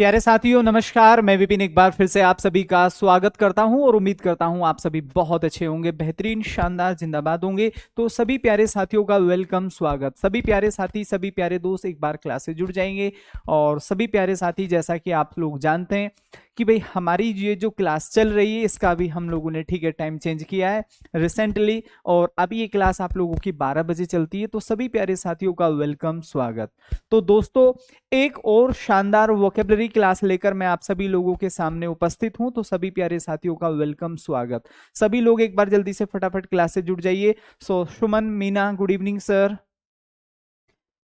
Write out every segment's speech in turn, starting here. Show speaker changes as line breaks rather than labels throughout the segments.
प्यारे साथियों नमस्कार। मैं विपिन एक बार फिर से आप सभी का स्वागत करता हूं और उम्मीद करता हूं आप सभी बहुत अच्छे होंगे, बेहतरीन, शानदार, जिंदाबाद होंगे। तो सभी प्यारे साथियों का वेलकम, स्वागत। सभी प्यारे साथी, सभी प्यारे दोस्त एक बार क्लास से जुड़ जाएंगे। और सभी प्यारे साथी, जैसा कि आप लोग जानते हैं कि भाई हमारी ये जो क्लास चल रही है इसका भी हम लोगों ने ठीक है टाइम चेंज किया है रिसेंटली, और अभी ये क्लास आप लोगों की 12 बजे चलती है। तो सभी प्यारे साथियों का वेलकम, स्वागत। तो दोस्तों, एक और शानदार वोकेबलरी क्लास लेकर मैं आप सभी लोगों के सामने उपस्थित हूं। तो सभी प्यारे साथियों का वेलकम, स्वागत। सभी लोग एक बार जल्दी से फटाफट क्लास से जुड़ जाइए। सुमन, मीना, गुड इवनिंग सर।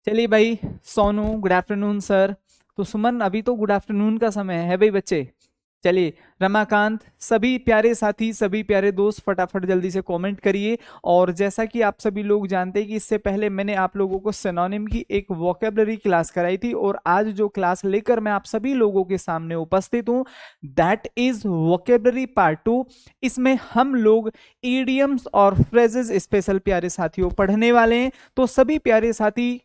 चलिए भाई, सोनू, गुड आफ्टरनून सर। तो सुमन, अभी तो गुड आफ्टरनून का समय है भाई बच्चे। चलिए, रमाकांत, सभी प्यारे साथी, सभी प्यारे दोस्त फटाफट जल्दी से कमेंट करिए। और जैसा कि आप सभी लोग जानते हैं कि इससे पहले मैंने आप लोगों को सिनोनिम की एक वोकेबलरी क्लास कराई थी, और आज जो क्लास लेकर मैं आप सभी लोगों के सामने उपस्थित हूं दैट इज वोकेबलरी पार्ट 2। इसमें हम लोग इडियम्स और फ्रेजेस स्पेशल प्यारे साथियों पढ़ने वाले हैं। तो सभी प्यारे साथी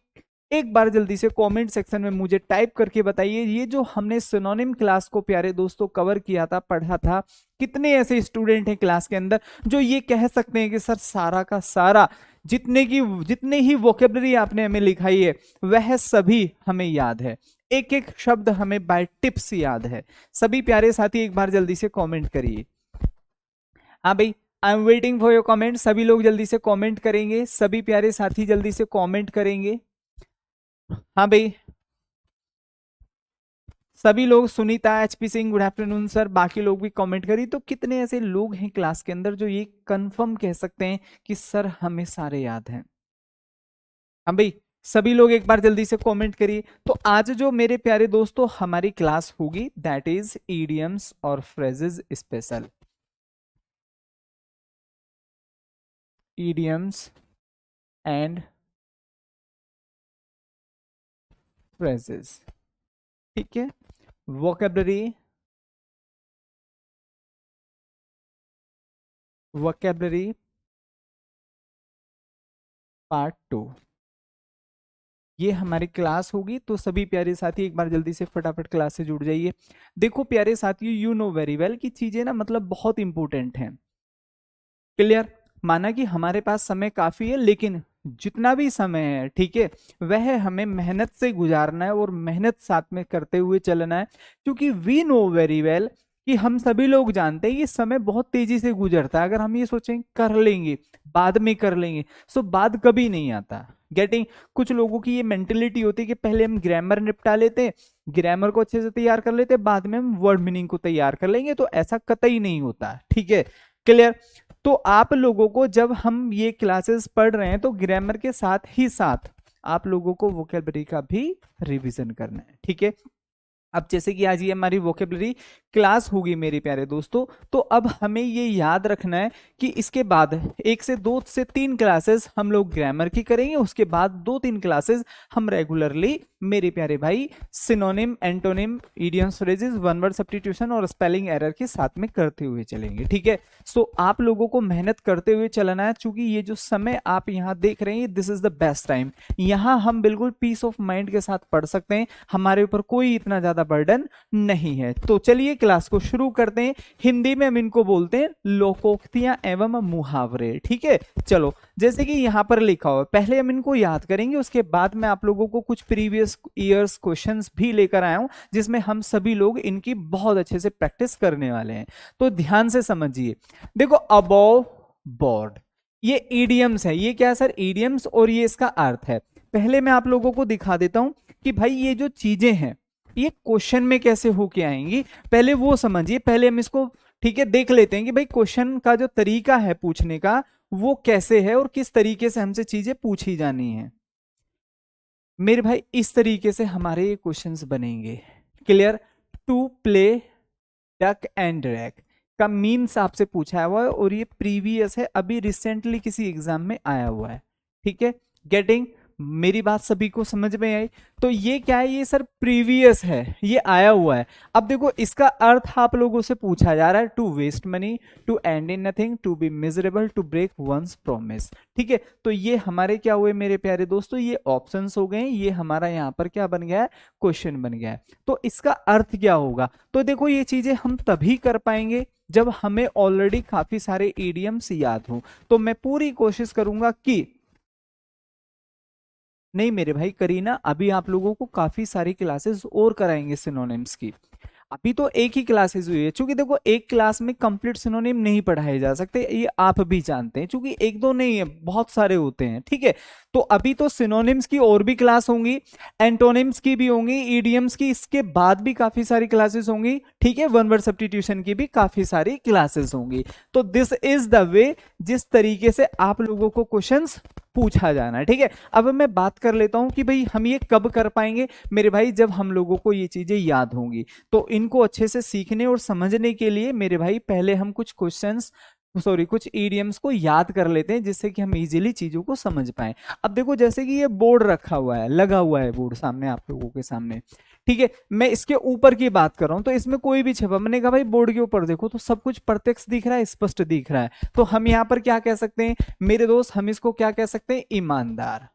एक बार जल्दी से कमेंट सेक्शन में मुझे टाइप करके बताइए, ये जो हमने सिनोनिम क्लास को प्यारे दोस्तों कवर किया था, पढ़ा था, कितने ऐसे स्टूडेंट हैं क्लास के अंदर जो ये कह सकते हैं कि सर सारा का सारा जितने ही वोकेबलरी आपने हमें लिखाई है वह सभी हमें याद है, एक एक शब्द हमें बाय टिप्स याद है। सभी प्यारे साथी एक बार जल्दी से कमेंट करिए। हाँ भाई, I am waiting for your comment. सभी लोग जल्दी से कमेंट करेंगे, सभी प्यारे साथी जल्दी से कमेंट करेंगे। हाँ भाई, सभी लोग, Sunita, HP Singh, good afternoon sir, बाकी लोग भी कमेंट करिए। तो कितने ऐसे लोग हैं क्लास के अंदर जो ये कंफर्म कह सकते हैं कि सर हमें सारे याद हैं। हाँ भाई, सभी लोग एक बार जल्दी से कमेंट करिए। तो आज जो मेरे प्यारे दोस्तों हमारी क्लास होगी दैट इज इडियम्स और phrases special. Idioms and phrases, ठीक है। वोकेबलरी, वोकेबलरी पार्ट 2, ये हमारी क्लास होगी। तो सभी प्यारे साथी एक बार जल्दी से फटाफट क्लास से जुड़ जाइए। देखो प्यारे साथियों, यू नो वेरी वेल कि चीजें ना मतलब बहुत इंपॉर्टेंट हैं। क्लियर? माना कि हमारे पास समय काफी है, लेकिन जितना भी समय है ठीक है वह हमें मेहनत से गुजारना है और मेहनत साथ में करते हुए चलना है। क्योंकि वी नो वेरी वेल कि हम सभी लोग जानते हैं ये समय बहुत तेजी से गुजरता है। अगर हम ये सोचें कर लेंगे, बाद में कर लेंगे, सो बाद कभी नहीं आता। गेटिंग? कुछ लोगों की ये मेंटेलिटी होती है कि पहले हम ग्रामर निपटा लेते, ग्रामर को अच्छे से तैयार कर लेते, बाद में हम वर्ड मीनिंग को तैयार कर लेंगे। तो ऐसा कतई नहीं होता, ठीक है। क्लियर? तो आप लोगों को जब हम ये क्लासेस पढ़ रहे हैं तो ग्रामर के साथ ही साथ आप लोगों को वोकेबलरी का भी रिवीजन करना है, ठीक है। अब जैसे कि आज ये हमारी वोकेबलरी क्लास होगी मेरे प्यारे दोस्तों, तो अब हमें ये याद रखना है कि इसके बाद 1 से 2 से 3 क्लासेस हम लोग ग्रामर की करेंगे, उसके बाद 2-3 क्लासेस हम रेगुलरली मेरे प्यारे भाई synonym, antonym, idioms, phrases, one word substitution और स्पेलिंग एरर के साथ में करते हुए चलेंगे, ठीक है। सो आप लोगों को मेहनत करते हुए चलना है, क्योंकि ये जो समय आप यहाँ देख रहे हैं this is the best time. यहाँ हम बिल्कुल पीस ऑफ माइंड के साथ पढ़ सकते हैं, हमारे ऊपर कोई इतना ज्यादा बर्डन नहीं है। तो चलिए क्लास को शुरू करते हैं। हिंदी में हम इनको बोलते हैं लोकोक्तियां एवं मुहावरे, ठीक है। चलो, जैसे कि यहां पर लिखा हुआ, पहले हम इनको याद करेंगे, उसके बाद मैं आप लोगों को कुछ प्रीवियस ईयर्स क्वेश्चंस भी लेकर आया हूं जिसमें हम सभी लोग इनकी बहुत अच्छे से प्रैक्टिस करने वाले हैं। तो ध्यान से समझिए। देखो, अबोव बोर्ड, ये इडियम्स है। ये क्या है सर? इडियम्स, और ये इसका अर्थ है। पहले मैं आप लोगों को दिखा देता हूं कि भाई ये जो चीजें हैं ये क्वेश्चन में कैसे होके आएंगी, पहले वो समझिए। पहले हम इसको ठीक है देख लेते हैं कि भाई क्वेश्चन का जो तरीका है पूछने का वो कैसे है और किस तरीके से हमसे चीजें पूछी जानी है। मेरे भाई, इस तरीके से हमारे ये क्वेश्चंस बनेंगे। Clear? To play duck and drag का मीम्स आपसे पूछा हुआ है और ये प्रीवियस है, अभी रिसेंटली किसी एग्जाम में आया हुआ है, ठीक है। गेटिंग? मेरी बात सभी को समझ में आई? तो ये क्या है, ये सर प्रीवियस है, ये आया हुआ है। अब देखो इसका अर्थ आप लोगों से पूछा जा रहा है, to waste money, to end in nothing, to be miserable, to break once promise. ठीक है, तो ये हमारे क्या हुए मेरे प्यारे दोस्तों, ये ऑप्शंस हो गए, ये हमारा यहाँ पर क्या बन गया है, क्वेश्चन बन गया है। तो इसका अर्थ क्या होगा, तो देखो ये चीजें हम तभी कर पाएंगे जब हमें ऑलरेडी काफी सारे इडियम्स याद हो। तो मैं पूरी कोशिश करूंगा कि, नहीं मेरे भाई करीना, अभी आप लोगों को काफी सारी क्लासेस और कराएंगे सिनोनिम्स की। अभी तो एक ही क्लासेस हुई है, क्योंकि देखो एक क्लास में कंप्लीट सिनोनिम नहीं पढ़ाए जा सकते, ये आप भी जानते हैं, क्योंकि एक दो नहीं है, बहुत सारे होते हैं। ठीक है, तो अभी तो सिनोनिम्स की और भी क्लास होंगी, एंटोनिम्स की भी होंगी, ईडियम्स की, इसके बाद भी काफी सारी क्लासेस होंगी। ठीक है, वन वर्ड सब्स्टिट्यूशन की भी काफी सारी क्लासेस होंगी। तो दिस इज द वे जिस तरीके से आप लोगों को क्वेश्चंस पूछा जाना है। ठीक है, अब मैं बात कर लेता हूं कि भाई हम ये कब कर पाएंगे मेरे भाई, जब हम लोगों को ये चीजें याद होंगी। तो इनको अच्छे से सीखने और समझने के लिए मेरे भाई पहले हम कुछ क्वेश्चंस, सॉरी कुछ ईडियम्स को याद कर लेते हैं, जिससे कि हम इजीली चीजों को समझ पाए। अब देखो जैसे कि ये बोर्ड रखा हुआ है, लगा हुआ है बोर्ड सामने आप लोगों के सामने। ठीक है, मैं इसके ऊपर की बात कर रहा हूं, तो इसमें कोई भी छपा, मैंने कहा भाई बोर्ड के ऊपर देखो तो सब कुछ प्रत्यक्ष दिख रहा है, स्पष्ट दिख रहा है। तो हम यहां पर क्या कह सकते हैं मेरे दोस्त, हम इसको क्या कह सकते हैं, ईमानदार।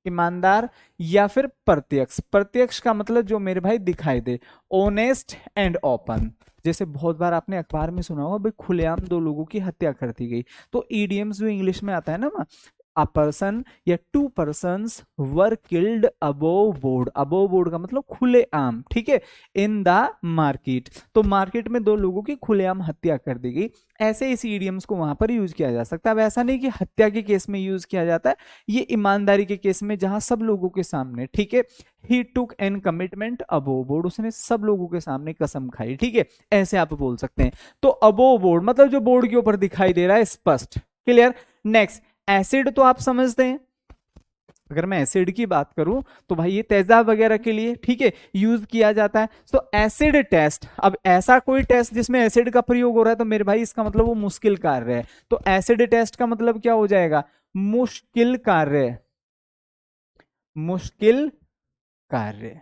ईमानदार या फिर प्रत्यक्ष। प्रत्यक्ष का मतलब जो मेरे भाई दिखाई दे, ऑनेस्ट एंड ओपन। जैसे बहुत बार आपने अखबार में सुना होगा भाई खुलेआम दो लोगों की हत्या कर दी गई, तो ईडीएम्स जो इंग्लिश में आता है ना, अ पर्सन या to persons were killed above board. Above board का मतलब खुलेआम। ठीक है, इन द मार्केट, तो मार्केट में दो लोगों की खुलेआम हत्या कर दी गई। ऐसे इस ईडियम्स को वहां पर यूज किया जा सकता है। अब ऐसा नहीं कि हत्या के केस में यूज किया जाता है, ये ईमानदारी के केस में जहां सब लोगों के सामने, ठीक है, he took an commitment above board, उसने सब लोगों के सामने कसम खाई। ठीक है, ऐसे आप बोल सकते हैं। तो अबोव बोर्ड मतलब जो बोर्ड के ऊपर दिखाई दे रहा है, स्पष्ट, क्लियर। नेक्स्ट, एसिड तो आप समझते हैं, अगर मैं एसिड की बात करूं तो भाई ये तेजाब वगैरह के लिए, ठीक है, यूज किया जाता है। तो एसिड टेस्ट, अब ऐसा कोई टेस्ट जिसमें एसिड का प्रयोग हो रहा है तो मेरे भाई इसका मतलब वो मुश्किल कार्य है। तो एसिड टेस्ट का मतलब क्या हो जाएगा, मुश्किल कार्य, मुश्किल कार्य।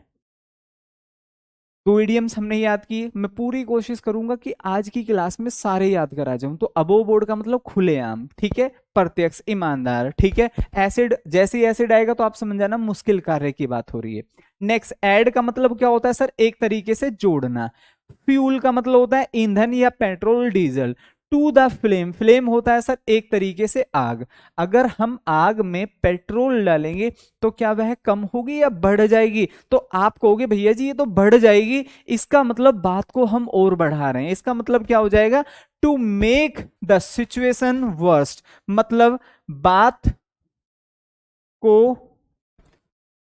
दो इडियम्स हमने याद किए, मैं पूरी कोशिश करूंगा कि आज की क्लास में सारे याद करा जाऊं। तो अबोव बोर्ड का मतलब खुलेआम, ठीक है, प्रत्यक्ष, ईमानदार। ठीक है, एसिड, जैसे ही एसिड आएगा तो आप समझ जाना मुश्किल कार्य की बात हो रही है। नेक्स्ट, ऐड का मतलब क्या होता है सर, एक तरीके से जोड़ना। फ्यूल का मतलब होता है ईंधन या petrol diesel. To the flame, flame होता है सर एक तरीके से आग। अगर हम आग में पेट्रोल डालेंगे तो क्या वह कम होगी या बढ़ जाएगी, तो आप कहोगे भैया जी ये तो बढ़ जाएगी, इसका मतलब बात को हम और बढ़ा रहे हैं। इसका मतलब क्या हो जाएगा, to make the situation worst, मतलब बात को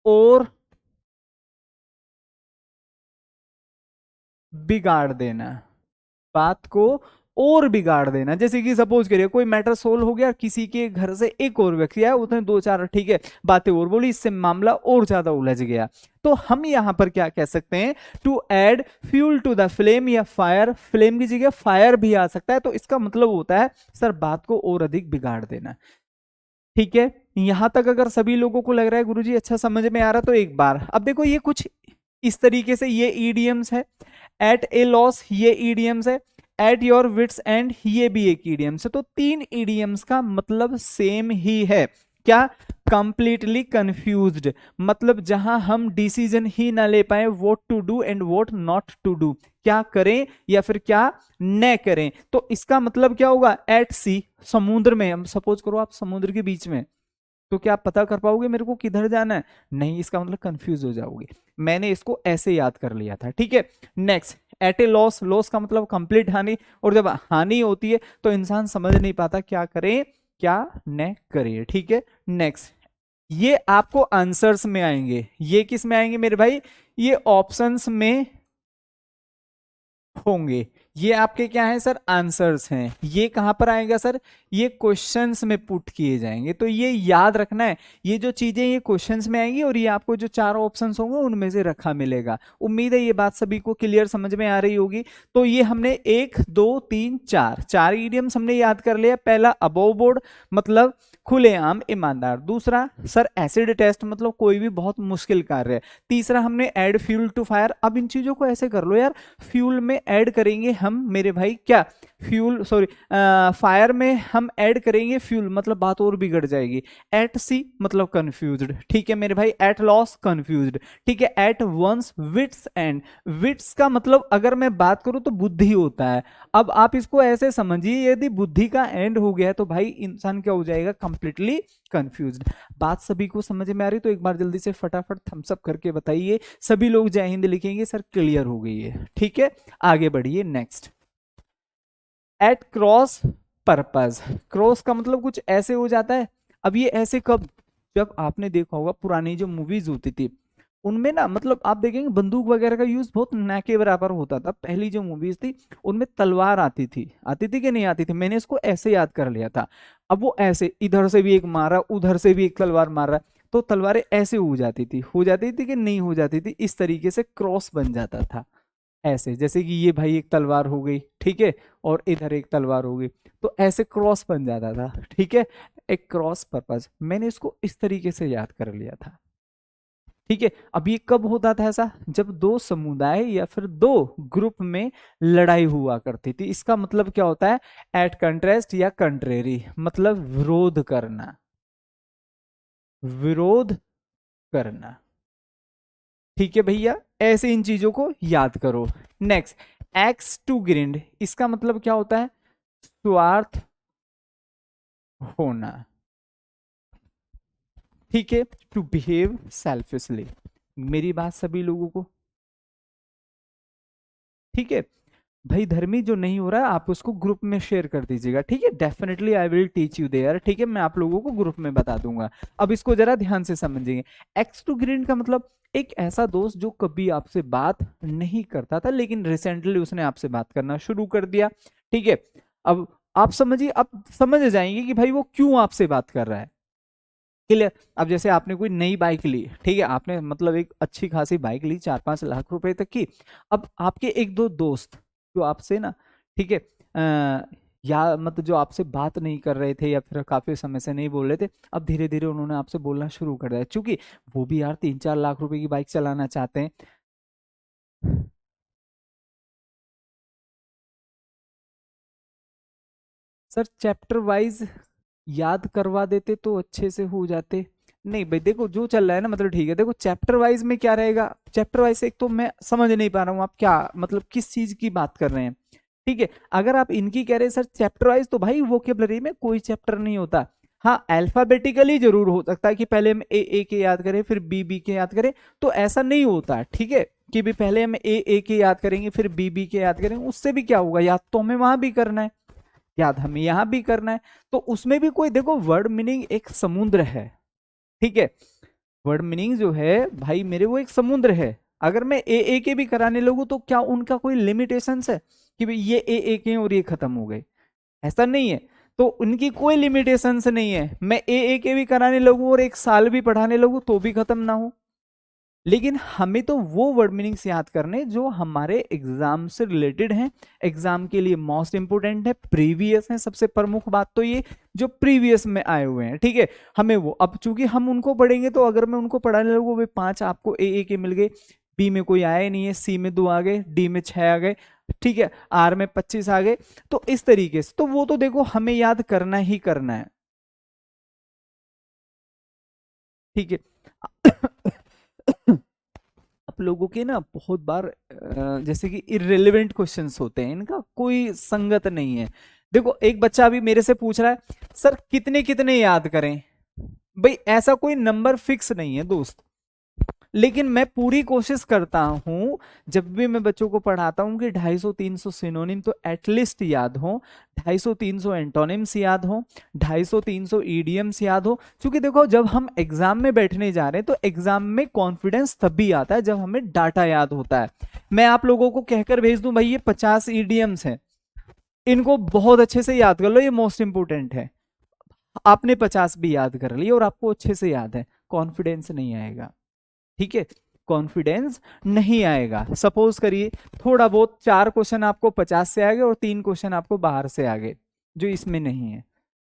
और बिगाड़ देना, बात को और बिगाड़ देना। जैसे कि सपोज करिए कोई मैटर सोल्व हो गया, किसी के घर से एक और व्यक्ति आया, उसने दो चार, ठीक है, बातें और बोली, इससे मामला और ज्यादा उलझ गया। तो हम यहां पर क्या कह सकते हैं, to add fuel to the flame या फायर, फ्लेम की जगह फायर भी आ सकता है। तो इसका मतलब होता है सर बात को और अधिक बिगाड़ देना। ठीक है, यहां तक अगर सभी लोगों को लग रहा है गुरुजी अच्छा समझ में आ रहा, तो एक बार अब देखो ये कुछ इस तरीके से ये ईडियम्स है। एट ए लॉस ये ईडियम्स है। एट योर विट्स एंड ये भी एक ईडियम्स है। तो तीन ईडियम्स का मतलब सेम ही है, क्या, कंप्लीटली कंफ्यूज्ड, मतलब जहां हम डिसीजन ही ना ले पाए, what to do and what not to do, क्या करें या फिर क्या न करें। तो इसका मतलब क्या होगा, एट सी, समुद्र में, हम सपोज करो आप समुद्र के बीच में, तो क्या आप पता कर पाओगे मेरे को किधर जाना है, नहीं, इसका मतलब कंफ्यूज हो जाओगे। मैंने इसको ऐसे याद कर लिया था। ठीक है, नेक्स्ट, एट ए लॉस, लॉस का मतलब कंप्लीट हानि, और जब हानि होती है तो इंसान समझ नहीं पाता क्या करे क्या न करे। ठीक है, नेक्स्ट, ये आपको आंसर्स में आएंगे, ये किस में आएंगे मेरे भाई, ये ऑप्शंस में होंगे। ये आपके क्या है सर, आंसर्स हैं। ये कहां पर आएगा सर, ये क्वेश्चंस में पुट किए जाएंगे। तो ये याद रखना है, ये जो चीजें ये क्वेश्चंस में आएंगी और ये आपको जो चार ऑप्शंस होंगे उनमें से रखा मिलेगा। उम्मीद है ये बात सभी को क्लियर समझ में आ रही होगी। तो ये हमने 1 2 3 4 इडियम्स हमने याद कर लिया। पहला अबोव बोर्ड मतलब खुलेआम ईमानदार। दूसरा सर एसिड टेस्ट मतलब कोई भी बहुत मुश्किल कार्य है। तीसरा हमने ऐड फ्यूल टू फायर। अब इन चीजों को ऐसे कर लो यार, फ्यूल में ऐड करेंगे हम मेरे भाई क्या, फ्यूल सॉरी फायर में हम ऐड करेंगे फ्यूल, मतलब बात और बिगड़ जाएगी। एट सी मतलब कंफ्यूज्ड, ठीक है मेरे भाई। एट लॉस कंफ्यूज्ड, ठीक है। At one's wits end, wits का मतलब अगर मैं बात करूं तो बुद्धि होता है। अब आप इसको ऐसे समझिए, यदि बुद्धि का एंड हो गया तो भाई इंसान क्या हो जाएगा, कंप्लीटली कंफ्यूज्ड। बात सभी को समझ में आ रही तो एक बार जल्दी से फटाफट थम्स अप करके बताइए। सभी लोग जय हिंद लिखेंगे सर क्लियर हो गई है, ठीक है। आगे बढ़िए next. At cross purpose, cross का मतलब कुछ ऐसे हो जाता है। अब ये ऐसे कब, जब आपने देखा होगा पुरानी जो मूवीज होती थी उनमें ना, मतलब आप देखेंगे बंदूक वगैरह का यूज बहुत ना के बराबर होता था। पहली जो मूवीज थी उनमें तलवार आती थी कि नहीं आती थी, मैंने इसको ऐसे याद कर लिया था। अब वो ऐसे इधर से भी एक मारा, उधर से भी एक तलवार मारा, तो तलवारें ऐसे हो जाती थी कि नहीं हो जाती थी, इस तरीके से क्रॉस बन जाता था। ऐसे जैसे कि ये भाई एक तलवार हो गई, ठीक है, और इधर एक तलवार हो गई, तो ऐसे क्रॉस बन जाता था, ठीक है। एक क्रॉस पर्पज, मैंने इसको इस तरीके से याद कर लिया था, ठीक है। अब ये कब होता था ऐसा, जब दो समुदाय या फिर दो ग्रुप में लड़ाई हुआ करती थी। इसका मतलब क्या होता है, एट कंट्रेस्ट या कंट्रेरी मतलब विरोध करना, विरोध करना, ठीक है भैया। ऐसे इन चीजों को याद करो। नेक्स्ट, एक्स टू ग्रिंड, इसका मतलब क्या होता है, स्वार्थ होना, ठीक है। टू बिहेव सेल्फिशली, मेरी बात सभी लोगों को, ठीक है। भाई धर्मी जो नहीं हो रहा है आप उसको ग्रुप में शेयर कर दीजिएगा, ठीक है। Definitely I will teach you there, ठीक है, मैं आप लोगों को ग्रुप में बता दूंगा। अब इसको जरा ध्यान से समझिए। एक्स टू ग्रीन का मतलब एक ऐसा दोस्त जो कभी आपसे बात नहीं करता था लेकिन रिसेंटली उसने आपसे बात करना शुरू कर दिया, ठीक है। अब आप समझिए, अब समझ जाएंगे कि भाई वो क्यों आपसे बात कर रहा है, क्लियर। अब जैसे आपने कोई नई बाइक ली, ठीक है, आपने मतलब एक अच्छी खासी बाइक ली 4 5 लाख रुपए तक की। अब आपके एक दो दोस्त जो आपसे ना, ठीक है, या मतलब जो आपसे बात नहीं कर रहे थे या फिर काफी समय से नहीं बोल रहे थे, अब धीरे धीरे उन्होंने आपसे बोलना शुरू कर दिया, क्योंकि वो भी यार 3 4 लाख रुपए की बाइक चलाना चाहते हैं। सर चैप्टर वाइज याद करवा देते तो अच्छे से हो जाते। नहीं भाई देखो जो चल रहा है ना, मतलब ठीक है, देखो चैप्टर वाइज में क्या रहेगा, चैप्टर वाइज से एक तो मैं समझ नहीं पा रहा हूँ आप क्या मतलब किस चीज की बात कर रहे हैं, ठीक है। अगर आप इनकी कह रहे हैं सर चैप्टर वाइज, तो भाई वोकेबलरी में कोई चैप्टर नहीं होता। हाँ अल्फाबेटिकली जरूर हो सकता है कि पहले हम ए के याद करें फिर बी के याद करें, तो ऐसा नहीं होता, ठीक है, कि भी पहले हम ए के याद करेंगे फिर बी के याद करेंगे, उससे भी क्या होगा, याद तो हमें वहां भी करना है, याद हमें यहां भी करना है। तो उसमें भी कोई देखो वर्ड मीनिंग एक समुद्र है, ठीक है। वर्ड मीनिंग जो है भाई मेरे वो एक समुद्र है। अगर मैं ए के भी कराने लगूं तो क्या उनका कोई लिमिटेशंस है कि भाई ये ए के और ये खत्म हो गए, ऐसा नहीं है। तो उनकी कोई लिमिटेशंस नहीं है, मैं ए के भी कराने लगूं और 1 साल भी पढ़ाने लगूं तो भी खत्म ना हो। लेकिन हमें तो वो वर्ड मीनिंग्स याद करने जो हमारे एग्जाम से रिलेटेड हैं, एग्जाम के लिए मोस्ट इंपोर्टेंट है, प्रीवियस है, सबसे प्रमुख बात तो ये जो प्रीवियस में आए हुए हैं, ठीक है। हमें वो, अब चूंकि हम उनको पढ़ेंगे तो अगर मैं उनको पढ़ाने लगूँ, वे 5 आपको ए के मिल गए, बी में कोई आए नहीं है, सी में 2 आ गए, डी में 6 आ गए, ठीक है, आर में 25 आ गए, तो इस तरीके से तो वो तो देखो हमें याद करना ही करना है, ठीक है। आप लोगों के ना बहुत बार जैसे कि इररिलेवेंट क्वेश्चंस होते हैं, इनका कोई संगत नहीं है। देखो एक बच्चा अभी मेरे से पूछ रहा है सर कितने कितने याद करें, भाई ऐसा कोई नंबर फिक्स नहीं है दोस्त, लेकिन मैं पूरी कोशिश करता हूं जब भी मैं बच्चों को पढ़ाता हूं कि 250-300 सिनोनिम तो एटलीस्ट याद हो, 250-300 एंटोनिम्स याद हो, 250-300 ईडियम्स याद हो। क्योंकि देखो जब हम एग्जाम में बैठने जा रहे हैं तो एग्जाम में कॉन्फिडेंस तभी आता है जब हमें डाटा याद होता है। मैं आप लोगों को कहकर भेज दूं भाई ये 50 ईडियम्स हैं, इनको बहुत अच्छे से याद कर लो, ये मोस्ट इंपोर्टेंट है। आपने 50 भी याद कर ली और आपको अच्छे से याद है, कॉन्फिडेंस नहीं आएगा। ठीक है, कॉन्फिडेंस नहीं आएगा। सपोज करिए थोड़ा बहुत 4 क्वेश्चन आपको 50 से आ गए और 3 क्वेश्चन आपको बाहर से आ गए जो इसमें नहीं है,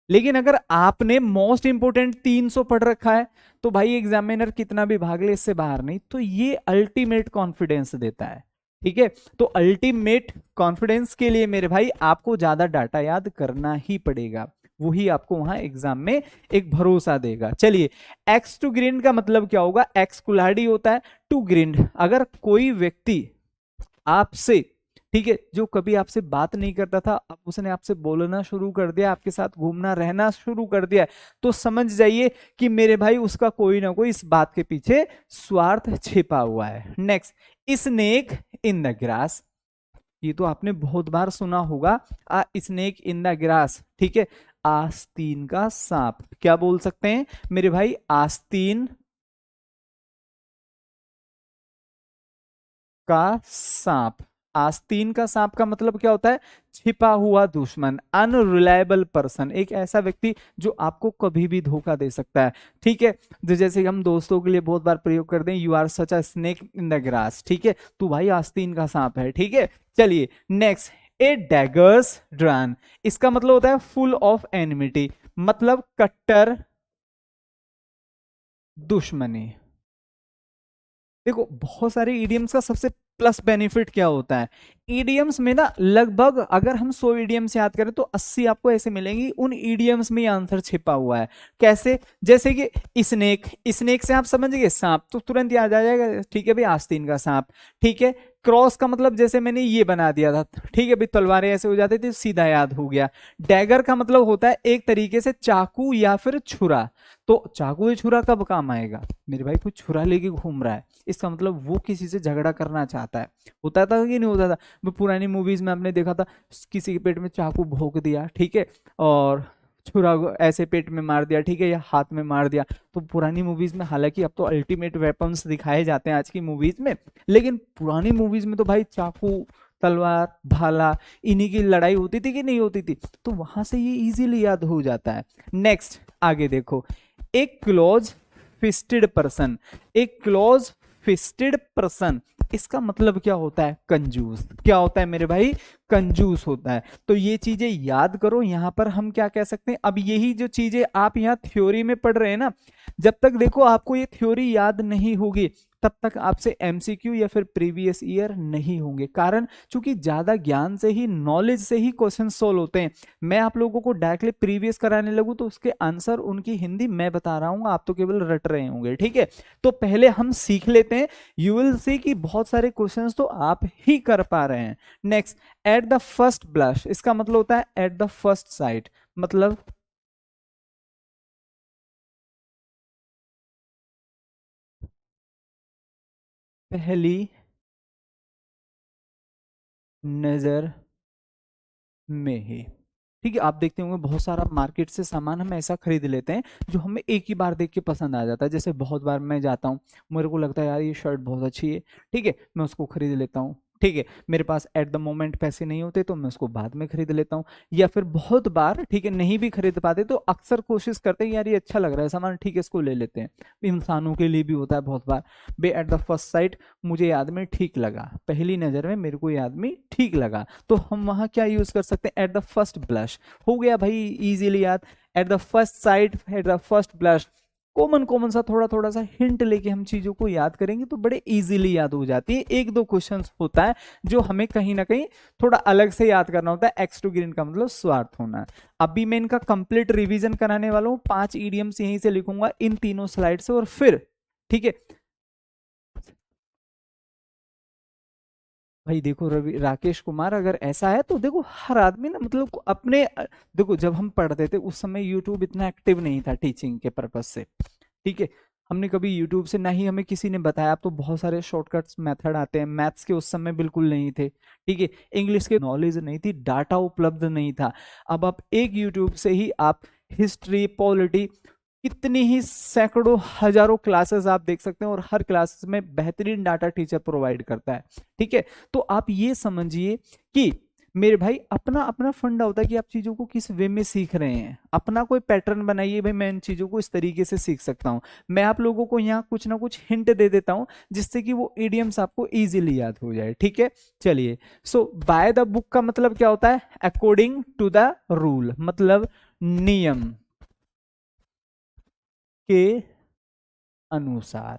लेकिन अगर आपने मोस्ट इंपोर्टेंट 300 पढ़ रखा है तो भाई एग्जामिनर कितना भी भाग ले इससे बाहर नहीं। तो ये अल्टीमेट कॉन्फिडेंस देता है। ठीक है, तो अल्टीमेट कॉन्फिडेंस के लिए मेरे भाई आपको ज्यादा डाटा याद करना ही पड़ेगा, वही आपको वहां एग्जाम में एक भरोसा देगा। चलिए, एक्स टू ग्रिंड का मतलब क्या होगा? एक्स कुल्हाड़ी होता है, टू ग्रिंड अगर कोई व्यक्ति आपसे, ठीक है, जो कभी आपसे बात नहीं करता था, अब उसने आपसे बोलना शुरू कर दिया, आपके साथ घूमना रहना शुरू कर दिया, तो समझ जाइए कि मेरे भाई उसका कोई ना कोई इस बात के पीछे स्वार्थ छिपा हुआ है। Next, snake in the grass, ये तो आपने बहुत बार सुना होगा, स्नेक इन द ग्रास। ठीक है, आस्तीन का सांप, क्या बोल सकते हैं मेरे भाई? आस्तीन का सांप। आस्तीन का सांप का मतलब क्या होता है? छिपा हुआ दुश्मन, अनरिलायबल पर्सन, एक ऐसा व्यक्ति जो आपको कभी भी धोखा दे सकता है। ठीक है, तो जैसे हम दोस्तों के लिए बहुत बार प्रयोग करते हैं, you are such a snake in the grass. ठीक है, तू भाई आस्तीन का सांप है। ठीक है, चलिए नेक्स्ट, ए डैगर्स ड्रन, इसका मतलब होता है फुल ऑफ एनिमिटी, मतलब कट्टर दुश्मनी। देखो बहुत सारे ईडियम्स का सबसे प्लस बेनिफिट क्या होता है, ईडियम्स में ना लगभग अगर हम 100 ईडियम्स याद करें तो 80 आपको ऐसे मिलेंगी उन ईडियम्स में आंसर छिपा हुआ है। कैसे? जैसे कि स्नेक, स्नेक से आप समझ गए सांप, तो तुरंत याद आ जाएगा। ठीक है भाई, आस्तीन का सांप। ठीक है, क्रॉस का मतलब जैसे मैंने ये बना दिया था, ठीक है भाई, तलवारें ऐसे हो जाती थी, सीधा याद हो गया। डैगर का मतलब होता है एक तरीके से चाकू या फिर छुरा, तो चाकू या छुरा कब काम आएगा मेरे भाई? कोई छुरा लेके घूम रहा है, इसका मतलब वो किसी से झगड़ा करना चाहता है। होता था कि नहीं होता था? वो पुरानी मूवीज में आपने देखा था, किसी के पेट में चाकू भोंक दिया, ठीक है, और छुरा ऐसे पेट में मार दिया, ठीक है, या हाथ में मार दिया। तो पुरानी मूवीज में, हालांकि अब तो अल्टीमेट वेपन्स दिखाए जाते हैं आज की मूवीज में, लेकिन पुरानी मूवीज में तो भाई चाकू, तलवार, भाला, इन्हीं की लड़ाई होती थी कि नहीं होती थी? तो वहां से ये इजीली याद हो जाता है। नेक्स्ट, आगे देखो, एक क्लोज फिस्टेड पर्सन, एक क्लोज फिस्टेड पर्सन, इसका मतलब क्या होता है? कंजूस। क्या होता है मेरे भाई? कंजूस होता है। तो ये चीजें याद करो। यहां पर हम क्या कह सकते हैं, अब यही जो चीजें आप यहाँ थ्योरी में पढ़ रहे हैं ना, जब तक देखो आपको ये थ्योरी याद नहीं होगी तब तक आपसे एमसीक्यू या फिर प्रीवियस ईयर नहीं होंगे। कारण चूंकि ज्यादा ज्ञान से ही, नॉलेज से ही क्वेश्चन सोल्व होते हैं। मैं आप लोगों को डायरेक्टली प्रीवियस कराने लगूं तो उसके आंसर, उनकी हिंदी मैं बता रहा हूं, आप तो केवल रट रहे होंगे। ठीक है, तो पहले हम सीख लेते हैं, यू विल सी कि बहुत सारे क्वेश्चंस तो आप ही कर पा रहे हैं। Next, at the first blush, इसका मतलब होता है एट द फर्स्ट साइट, मतलब पहली नजर में ही। ठीक है, आप देखते होंगे बहुत सारा मार्केट से सामान हम ऐसा खरीद लेते हैं जो हमें एक ही बार देख के पसंद आ जाता है। जैसे बहुत बार मैं जाता हूँ, मेरे को लगता है यार ये शर्ट बहुत अच्छी है, ठीक है, मैं उसको खरीद लेता हूँ। ठीक है, मेरे पास एट द मोमेंट पैसे नहीं होते तो मैं उसको बाद में खरीद लेता हूँ। या फिर बहुत बार, ठीक है, नहीं भी खरीद पाते तो अक्सर कोशिश करते हैं यार ये अच्छा लग रहा है सामान, ठीक है इसको ले लेते हैं। इंसानों के लिए भी होता है बहुत बार, बे एट द फर्स्ट साइट मुझे ये आदमी ठीक लगा, पहली नजर में मेरे को ये आदमी ठीक लगा, तो हम वहां क्या यूज कर सकते हैं? At the first blush. हो गया भाई इजीली याद, at the first sight, at the first blush. Common common सा थोड़ा थोड़ा सा हिंट लेके हम चीजों को याद करेंगे तो बड़े इजीली याद हो जाती है। एक दो क्वेश्चंस होता है जो हमें कहीं ना कहीं थोड़ा अलग से याद करना होता है। एक्स टू ग्रीन का मतलब स्वार्थ होना। अभी मैं इनका कंप्लीट रिवीजन कराने वाला हूं, 5 इडियम्स यहीं से लिखूंगा इन तीनों स्लाइड से, और फिर ठीक है भाई देखो रवि, राकेश कुमार, अगर ऐसा है तो देखो हर आदमी ना मतलब अपने, देखो जब हम पढ़ते थे उस समय यूट्यूब इतना एक्टिव नहीं था टीचिंग के पर्पज से, ठीक है, हमने कभी यूट्यूब से, ना ही हमें किसी ने बताया। अब तो बहुत सारे शॉर्टकट्स मेथड आते हैं, मैथ्स के उस समय बिल्कुल नहीं थे, ठीक है, इंग्लिश के नॉलेज नहीं थी, डाटा उपलब्ध नहीं था। अब आप एक यूट्यूब से ही आप हिस्ट्री, पॉलिटी, कितनी ही सैकड़ों हजारों क्लासेस आप देख सकते हैं, और हर क्लासेस में बेहतरीन डाटा टीचर प्रोवाइड करता है, ठीक है। तो आप ये समझिए कि मेरे भाई अपना अपना फंडा होता है कि आप चीजों को किस वे में सीख रहे हैं। अपना कोई पैटर्न बनाइए, भाई मैं इन चीजों को इस तरीके से सीख सकता हूं। मैं आप लोगों को यहाँ कुछ ना कुछ हिंट दे देता हूं, जिससे कि वो इडियम्स आपको इजीली याद हो जाए, ठीक है। चलिए, सो बाय द बुक का मतलब क्या होता है? अकॉर्डिंग टू द रूल, मतलब नियम के अनुसार।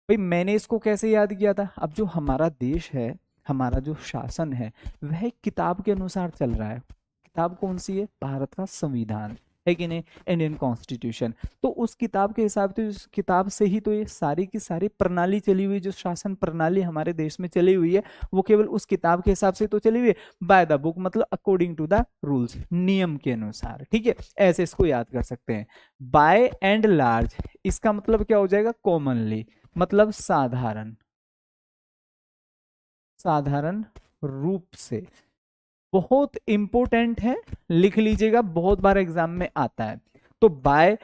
भाई मैंने इसको कैसे याद किया था? अब जो हमारा देश है, हमारा जो शासन है, वह एक किताब के अनुसार चल रहा है। किताब कौन सी है? भारत का संविधान है कि नहीं, इंडियन कॉन्स्टिट्यूशन। तो उस किताब के हिसाब से, उस किताब से ही तो ये सारी की सारी प्रणाली चली हुई, जो शासन प्रणाली हमारे देश में चली हुई है, वो केवल उस किताब के हिसाब से तो चली हुई है। बाय द बुक मतलब अकॉर्डिंग टू द रूल्स, नियम के अनुसार, ठीक है, ऐसे इसको याद कर सकते हैं। बाय एंड लार्ज, इसका मतलब क्या हो जाएगा? कॉमनली, मतलब साधारण, साधारण रूप से। बहुत इंपॉर्टेंट है, लिख लीजिएगा, बहुत बार एग्जाम में आता है। तो by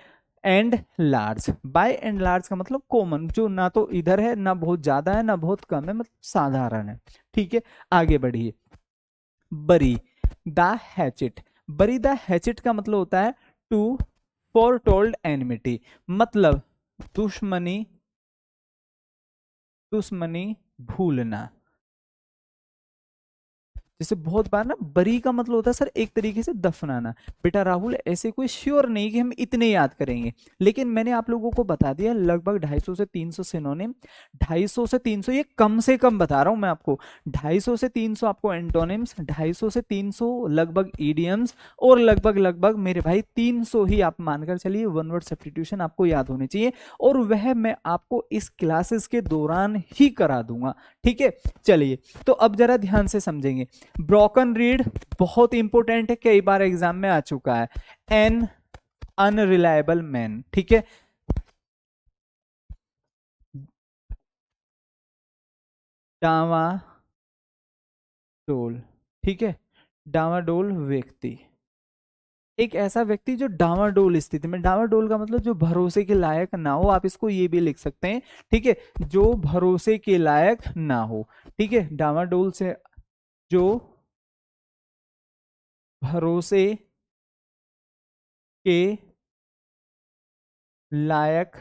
and large, by and large का मतलब कॉमन, जो ना तो इधर है, ना बहुत ज्यादा है, ना बहुत कम है, मतलब साधारण है, ठीक है। आगे बढ़िए। बरी द हैचेट, बरी द हैचेट का मतलब होता है टू फॉर टोल्ड एनिमिटी, मतलब दुश्मनी, दुश्मनी भूलना। जैसे बहुत बार ना, बरी का मतलब होता है सर एक तरीके से दफनाना। बेटा राहुल, ऐसे कोई श्योर नहीं कि हम इतने याद करेंगे, लेकिन मैंने आप लोगों को बता दिया लगभग 250 से 300 सिनोनिम, 250 से 300, ये कम से कम बता रहा हूं मैं आपको। 250 से 300 आपको एंटोनिम्स, 250 से 300 लगभग ईडियम्स, और लगभग लगभग मेरे भाई 300 ही आप मानकर चलिए वन वर्ड सब्स्टिट्यूशन आपको याद होने चाहिए, और वह मैं आपको इस क्लासेस के दौरान ही करा दूंगा, ठीक है। चलिए, तो अब जरा ध्यान से समझेंगे। ब्रोकन रीड बहुत इंपॉर्टेंट है, कई बार एग्जाम में आ चुका है। एन अनरिलायबल मैन, ठीक है। डावाडोल, ठीक है, डावाडोल व्यक्ति, एक ऐसा व्यक्ति जो डावाडोल स्थिति में, डावाडोल का मतलब जो भरोसे के लायक ना हो, आप इसको ये भी लिख सकते हैं, ठीक है, जो भरोसे के लायक ना हो, ठीक है। डावाडोल से जो भरोसे के लायक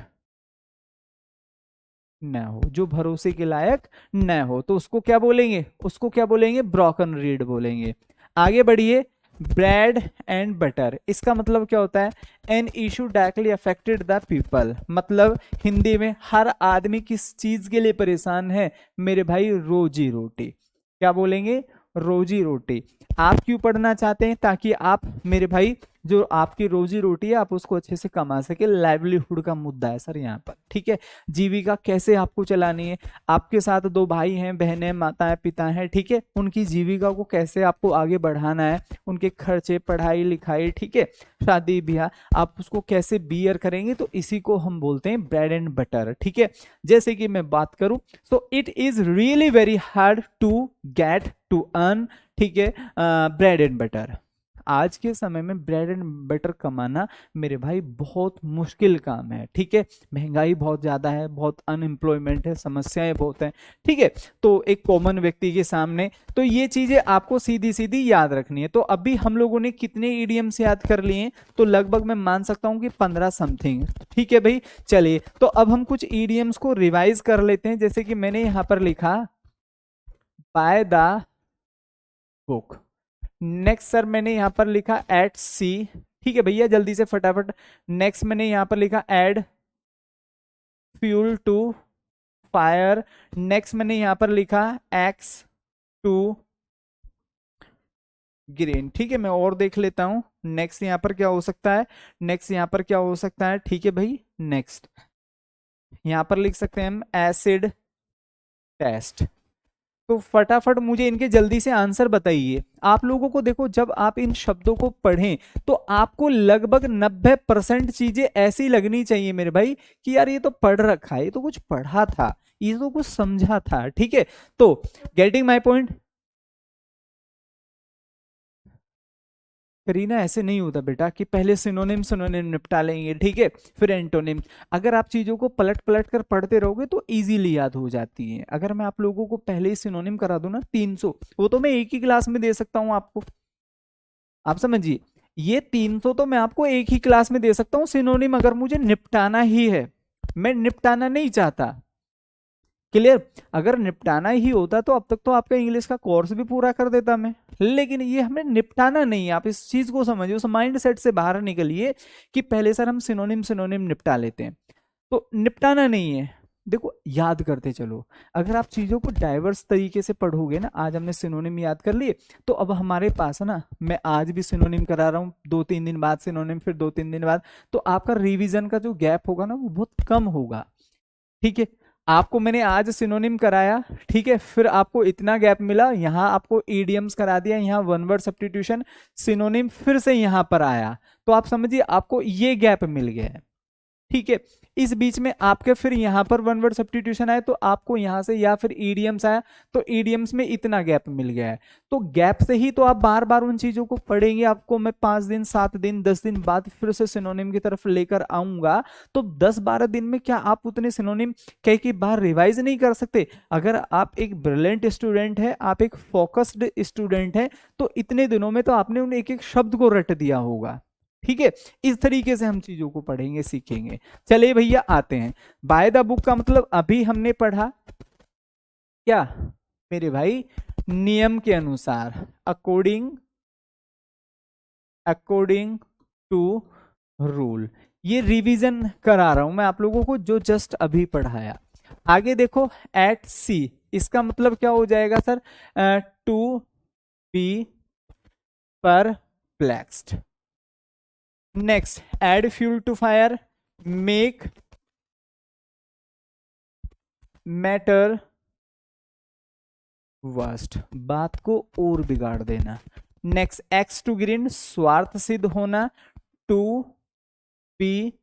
न हो, जो भरोसे के लायक न हो, तो उसको क्या बोलेंगे? उसको क्या बोलेंगे? ब्रोकन रीड बोलेंगे। आगे बढ़िए। ब्रेड एंड बटर, इसका मतलब क्या होता है? An issue directly affected the people, मतलब हिंदी में हर आदमी किस चीज के लिए परेशान है? मेरे भाई रोजी रोटी। क्या बोलेंगे? रोजी रोटी। आप क्यों पढ़ना चाहते हैं? ताकि आप मेरे भाई जो आपकी रोजी रोटी है आप उसको अच्छे से कमा सके, लाइवलीहुड का मुद्दा है सर यहाँ पर, ठीक है। जीविका कैसे आपको चलानी है, आपके साथ दो भाई हैं, बहनें, माताएं, पिता हैं, ठीक है, उनकी जीविका को कैसे आपको आगे बढ़ाना है, उनके खर्चे, पढ़ाई लिखाई, ठीक है, शादी ब्याह, आप उसको कैसे बियर करेंगे, तो इसी को हम बोलते हैं ब्रेड एंड बटर, ठीक है। जैसे कि मैं बात करूं, तो it is really very hard to get to earn, ठीक है, ब्रेड एंड बटर। आज के समय में ब्रेड एंड बटर कमाना मेरे भाई बहुत मुश्किल काम है, ठीक है। महंगाई बहुत ज्यादा है, बहुत अनएम्प्लॉयमेंट है, समस्याएं बहुत हैं, ठीक है। तो एक कॉमन व्यक्ति के सामने तो ये चीजें आपको सीधी सीधी याद रखनी है। तो अभी हम लोगों ने कितने ईडियम्स याद कर लिए? तो लगभग मैं मान सकता हूं कि 15 समथिंग, ठीक है भाई। चलिए, तो अब हम कुछ ईडियम्स को रिवाइज कर लेते हैं, जैसे कि मैंने यहां पर लिखा by the book. Next sir मैंने यहां पर लिखा एट सी, ठीक है भैया, जल्दी से फटाफट। नेक्स्ट मैंने यहां पर लिखा add fuel to fire. Next मैंने यहां पर लिखा एक्स टू ग्रीन, ठीक है। मैं और देख लेता हूं नेक्स्ट यहां पर क्या हो सकता है, नेक्स्ट यहां पर क्या हो सकता है, ठीक है भाई। नेक्स्ट यहां पर लिख सकते हैं हम एसिड टेस्ट, तो फटाफट मुझे इनके जल्दी से आंसर बताइए। आप लोगों को देखो, जब आप इन शब्दों को पढ़ें तो आपको लगभग 90% चीजें ऐसी लगनी चाहिए मेरे भाई कि यार ये तो पढ़ रखा है, ये तो कुछ पढ़ा था, ये तो कुछ समझा था। ठीक है, तो गेटिंग माय पॉइंट। करीना, ऐसे नहीं होता बेटा कि पहले सिनोनिम सिनोनिम निपटा लेंगे, ठीक है, फिर एंटोनिम। अगर आप चीजों को पलट पलट कर पढ़ते रहोगे तो इजीली याद हो जाती है। अगर मैं आप लोगों को पहले ही सिनोनिम करा दूं ना 300, वो तो मैं एक ही क्लास में दे सकता हूं आपको। आप समझिए, ये 300 तो मैं आपको एक ही क्लास में दे सकता हूं सिनोनिम, अगर मुझे निपटाना ही है। मैं निपटाना नहीं चाहता। क्लियर? अगर निपटाना ही होता तो अब तक तो आपका इंग्लिश का कोर्स भी पूरा कर देता मैं। लेकिन ये हमें निपटाना नहीं है, आप इस चीज को समझिए, उस माइंड सेट से बाहर निकलिए कि पहले सर हम सिनोनिम सिनोनिम निपटा लेते हैं। तो निपटाना नहीं है, देखो याद करते चलो। अगर आप चीजों को डाइवर्स तरीके से पढ़ोगे ना, आज हमने सिनोनिम याद कर लिए, तो अब हमारे पास है ना, मैं आज भी सिनोनिम करा रहा हूँ, 2-3 दिन बाद सिनोनिम, फिर 2-3 दिन बाद, तो आपका रिवीजन का जो गैप होगा ना वो बहुत कम होगा। ठीक है, आपको मैंने आज सिनोनिम कराया, ठीक है, फिर आपको इतना गैप मिला, यहां आपको ईडियम्स करा दिया, यहाँ वन वर्ड सब्स्टिट्यूशन, सिनोनिम फिर से यहां पर आया, तो आप समझिए आपको ये गैप मिल गया है। ठीक है, इस बीच में आपके फिर यहां पर वन वर्ड सब्स्टिट्यूशन आया, तो आपको यहां से, या फिर ईडियम्स आया, तो ईडियम्स में इतना गैप मिल गया है। तो गैप से ही तो आप बार बार उन चीजों को पढ़ेंगे। आपको मैं 5 दिन 7 दिन 10 दिन बाद फिर से सिनोनिम की तरफ लेकर आऊंगा, तो 10-12 दिन में क्या आप उतने सिनोनिम कई बार रिवाइज नहीं कर सकते? अगर आप एक ब्रिलियंट स्टूडेंट है, आप एक फोकस्ड स्टूडेंट है, तो इतने दिनों में तो आपने उन एक एक शब्द को रट दिया होगा। ठीक है, इस तरीके से हम चीजों को पढ़ेंगे सीखेंगे। चलिए भैया आते हैं, बाय द बुक का मतलब अभी हमने पढ़ा क्या मेरे भाई? नियम के अनुसार, अकॉर्डिंग अकॉर्डिंग टू रूल। ये रिवीजन करा रहा हूं मैं आप लोगों को जो जस्ट अभी पढ़ाया। आगे देखो, एट सी, इसका मतलब क्या हो जाएगा sir? To be perplexed. Next, add fuel to fire, make matter worst, बात को और बिगाड़ देना। नेक्स्ट, एक्स टू ग्रीन, स्वार्थ सिद्ध होना, टू बी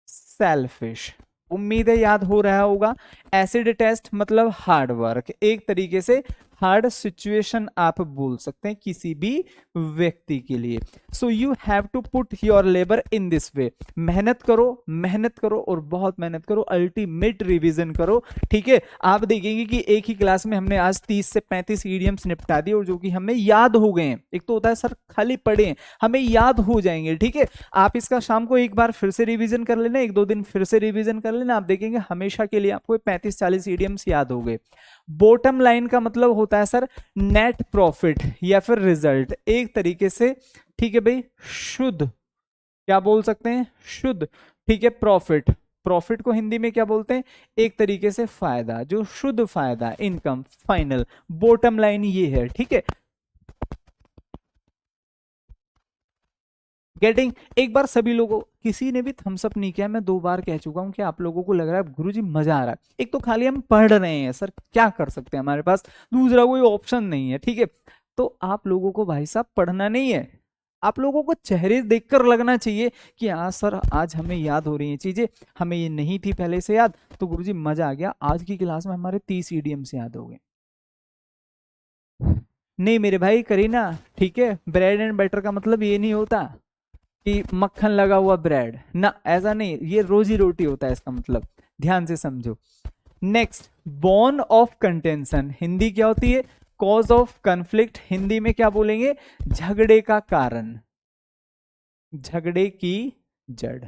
सेल्फिश। उम्मीद है याद हो रहा होगा। एसिड टेस्ट मतलब हार्ड वर्क, एक तरीके से हार्ड सिचुएशन आप बोल सकते हैं किसी भी व्यक्ति के लिए। So you have to put your labour in this way, मेहनत करो, मेहनत करो और बहुत मेहनत करो, अल्टीमेट रिवीजन करो। ठीक है, आप देखेंगे कि एक ही क्लास में हमने आज 30 से 35 ईडियम्स निपटा दिए, और जो कि हमें याद हो गए हैं। एक तो होता है सर खाली पढ़े, हमें याद हो जाएंगे। ठीक है, आप इसका शाम को एक बार फिर से रिवीजन कर लेना, 1-2 दिन फिर से रिवीजन कर लेना, आप देखेंगे हमेशा के लिए आपको 35-40 ईडियम्स याद हो गए। बॉटम लाइन का मतलब होता है सर नेट प्रॉफिट या फिर रिजल्ट, एक तरीके से। ठीक है भाई, शुद्ध, क्या बोल सकते हैं? शुद्ध। ठीक है, प्रॉफिट, प्रॉफिट को हिंदी में क्या बोलते हैं? एक तरीके से फायदा, जो शुद्ध फायदा, इनकम, फाइनल बॉटम लाइन ये है। ठीक है, गेटिंग? एक बार सभी लोगों, किसी ने भी थम्स अप नहीं किया, मैं 2 बार कह चुका हूं कि आप लोगों को लग रहा है गुरुजी मजा आ रहा है। एक तो खाली हम पढ़ रहे हैं सर, क्या कर सकते हैं, हमारे पास दूसरा कोई ऑप्शन नहीं है। ठीक है, तो आप लोगों को भाई साहब पढ़ना नहीं है, आप लोगों को चेहरे देखकर लगना चाहिए कि हाँ सर आज हमें याद हो रही हैं चीजें, हमें ये नहीं थी पहले से याद, तो गुरुजी मजा आ गया, आज की क्लास में हमारे 30 ईडीएम्स याद हो गए। नहीं मेरे भाई करीना, ठीक है, ब्रेड एंड बटर का मतलब ये नहीं होता कि मक्खन लगा हुआ ब्रेड ना, ऐसा नहीं, ये रोजी रोटी होता है इसका मतलब, ध्यान से समझो। Next, born of contention, Hindi क्या होती है? कॉज ऑफ कन्फ्लिक्ट, हिंदी में क्या बोलेंगे? झगड़े का कारण, झगड़े की जड़,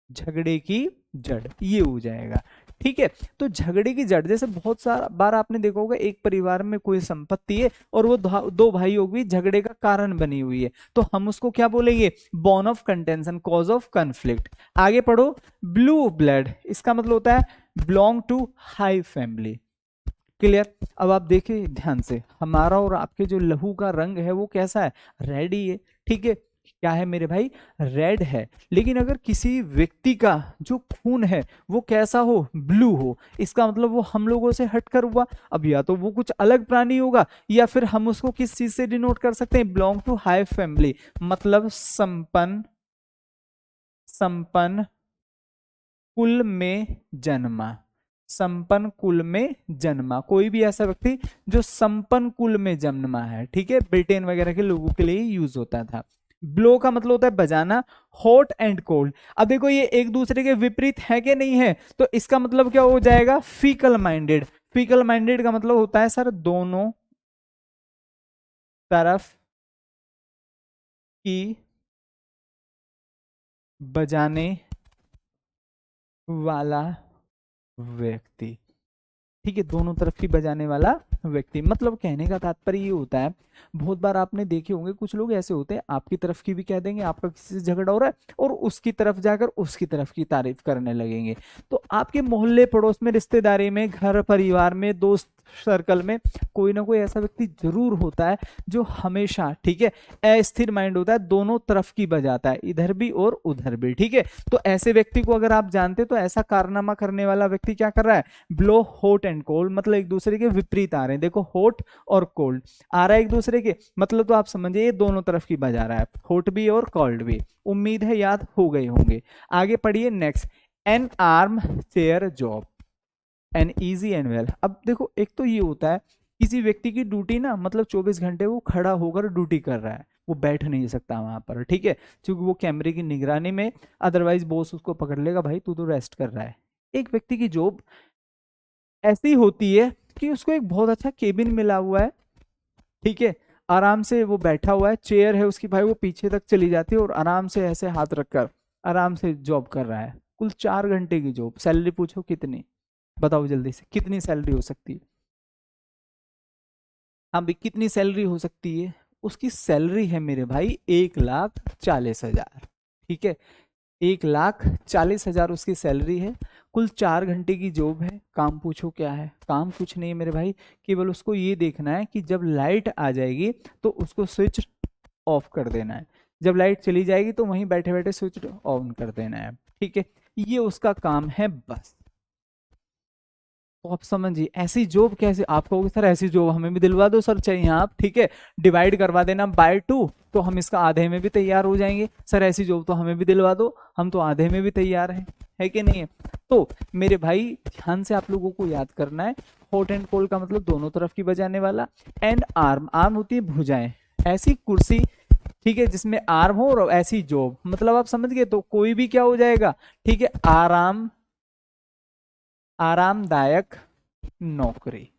झगड़े की जड़ ये हो जाएगा। ठीक है, तो झगड़े की जड़, जैसे बहुत सारा बार आपने देखा होगा एक परिवार में कोई संपत्ति है और वो दो भाइयों की झगड़े का कारण बनी हुई है, तो हम उसको क्या बोलेंगे? Born of contention, cause of conflict. आगे पढ़ो, ब्लू ब्लड, इसका मतलब होता है belong to high family. Clear? अब आप देखिए ध्यान से, हमारा और आपके जो लहू का रंग है वो कैसा है? रेड ही है। ठीक है, क्या है मेरे भाई, रेड है। लेकिन अगर किसी व्यक्ति का जो खून है वो कैसा हो, ब्लू हो, इसका मतलब वो हम लोगों से हटकर हुआ। अब या तो वो कुछ अलग प्राणी होगा, या फिर हम उसको किस चीज से डिनोट कर सकते हैं, बिलोंग टू हाई फैमिली, मतलब संपन्न, संपन्न कुल में जन्मा, संपन्न कुल में जन्मा, कोई भी ऐसा व्यक्ति जो संपन्न कुल में जन्मा है, ठीक है। ब्रिटेन वगैरह के लोगों के लिए यूज होता था। ब्लो का मतलब होता है बजाना, हॉट एंड कोल्ड। अब देखो ये एक दूसरे के विपरीत है कि नहीं है, तो इसका मतलब क्या हो जाएगा, फीकल माइंडेड। फीकल माइंडेड का मतलब होता है सर दोनों तरफ की बजाने वाला व्यक्ति, ठीक है, दोनों तरफ की बजाने वाला व्यक्ति। मतलब कहने का तात्पर्य ये होता है, बहुत बार आपने देखे होंगे कुछ लोग ऐसे होते हैं, आपकी तरफ की भी कह देंगे, आपका किसी से झगड़ा हो रहा है और उसकी तरफ जाकर उसकी तरफ की तारीफ करने लगेंगे। तो आपके मोहल्ले पड़ोस में, रिश्तेदारी में, घर परिवार में, दोस्त सर्कल में कोई ना कोई ऐसा व्यक्ति जरूर होता है जो हमेशा, ठीक है, अस्थिर माइंड होता है, दोनों तरफ की बजाता है, इधर भी और उधर भी, ठीक है। तो ऐसे व्यक्ति को अगर आप जानते तो ऐसा कारनामा करने वाला व्यक्ति क्या कर रहा है, ब्लो हॉट एंड कोल्ड, मतलब एक दूसरे के विपरीत आ रहे हैं। देखो हॉट और कोल्ड आ रहा है एक दूसरे के, मतलब तो आप समझिए ये दोनों तरफ की बजा रहा है, हॉट भी और कोल्ड भी। उम्मीद है याद हो गए होंगे। आगे पढ़िए next, N arm chair job, an easy and well. अब देखो एक तो ये होता है किसी व्यक्ति की ड्यूटी ना, मतलब 24 घंटे वो खड़ा होकर ड्यूटी कर रहा है, वो बैठ नहीं सकता वहां पर, ठीक है, क्योंकि वो कैमरे की निगरानी में, अदरवाइज बॉस उसको पकड़ लेगा, भाई तू तो रेस्ट कर रहा है। एक व्यक्ति की जॉब ऐसी होती है कि उसको एक बहुत अच्छा केबिन मिला हुआ है, ठीक है, आराम से वो बैठा हुआ है, चेयर है उसकी, भाई वो पीछे तक चली जाती है और आराम से ऐसे हाथ रखकर आराम से जॉब कर रहा है। कुल 4 घंटे की जॉब, सैलरी पूछो कितनी, बताओ जल्दी से कितनी सैलरी हो सकती है। हाँ भाई कितनी सैलरी हो सकती है, उसकी सैलरी है मेरे भाई 1,40,000, ठीक है, 1,40,000 उसकी सैलरी है। कुल 4 घंटे की जॉब है। काम पूछो क्या है, काम कुछ नहीं है मेरे भाई, केवल उसको ये देखना है कि जब लाइट आ जाएगी तो उसको स्विच ऑफ कर देना है, जब लाइट चली जाएगी तो वहीं बैठे बैठे स्विच ऑन कर देना है, ठीक है, ये उसका काम है बस। तो आप समझिए ऐसी जॉब कैसे, आप कहोगे सर ऐसी जॉब हमें भी दिलवा दो सर, चाहिए आप, ठीक है, डिवाइड करवा देना बाय 2 तो हम इसका आधे में भी तैयार हो जाएंगे। सर ऐसी जॉब तो हमें भी दिलवा दो, हम तो आधे में भी तैयार हैं, है कि नहीं है। तो मेरे भाई ध्यान से आप लोगों को याद करना है, हॉट एंड कोल्ड का मतलब दोनों तरफ की बजाने वाला, एंड आर्म, आर्म होती है भुजाएं, ऐसी कुर्सी, ठीक है, जिसमें आर्म हो और ऐसी जॉब, मतलब आप समझ गए, तो कोई भी क्या हो जाएगा, ठीक है, आराम, आरामदायक नौकरी।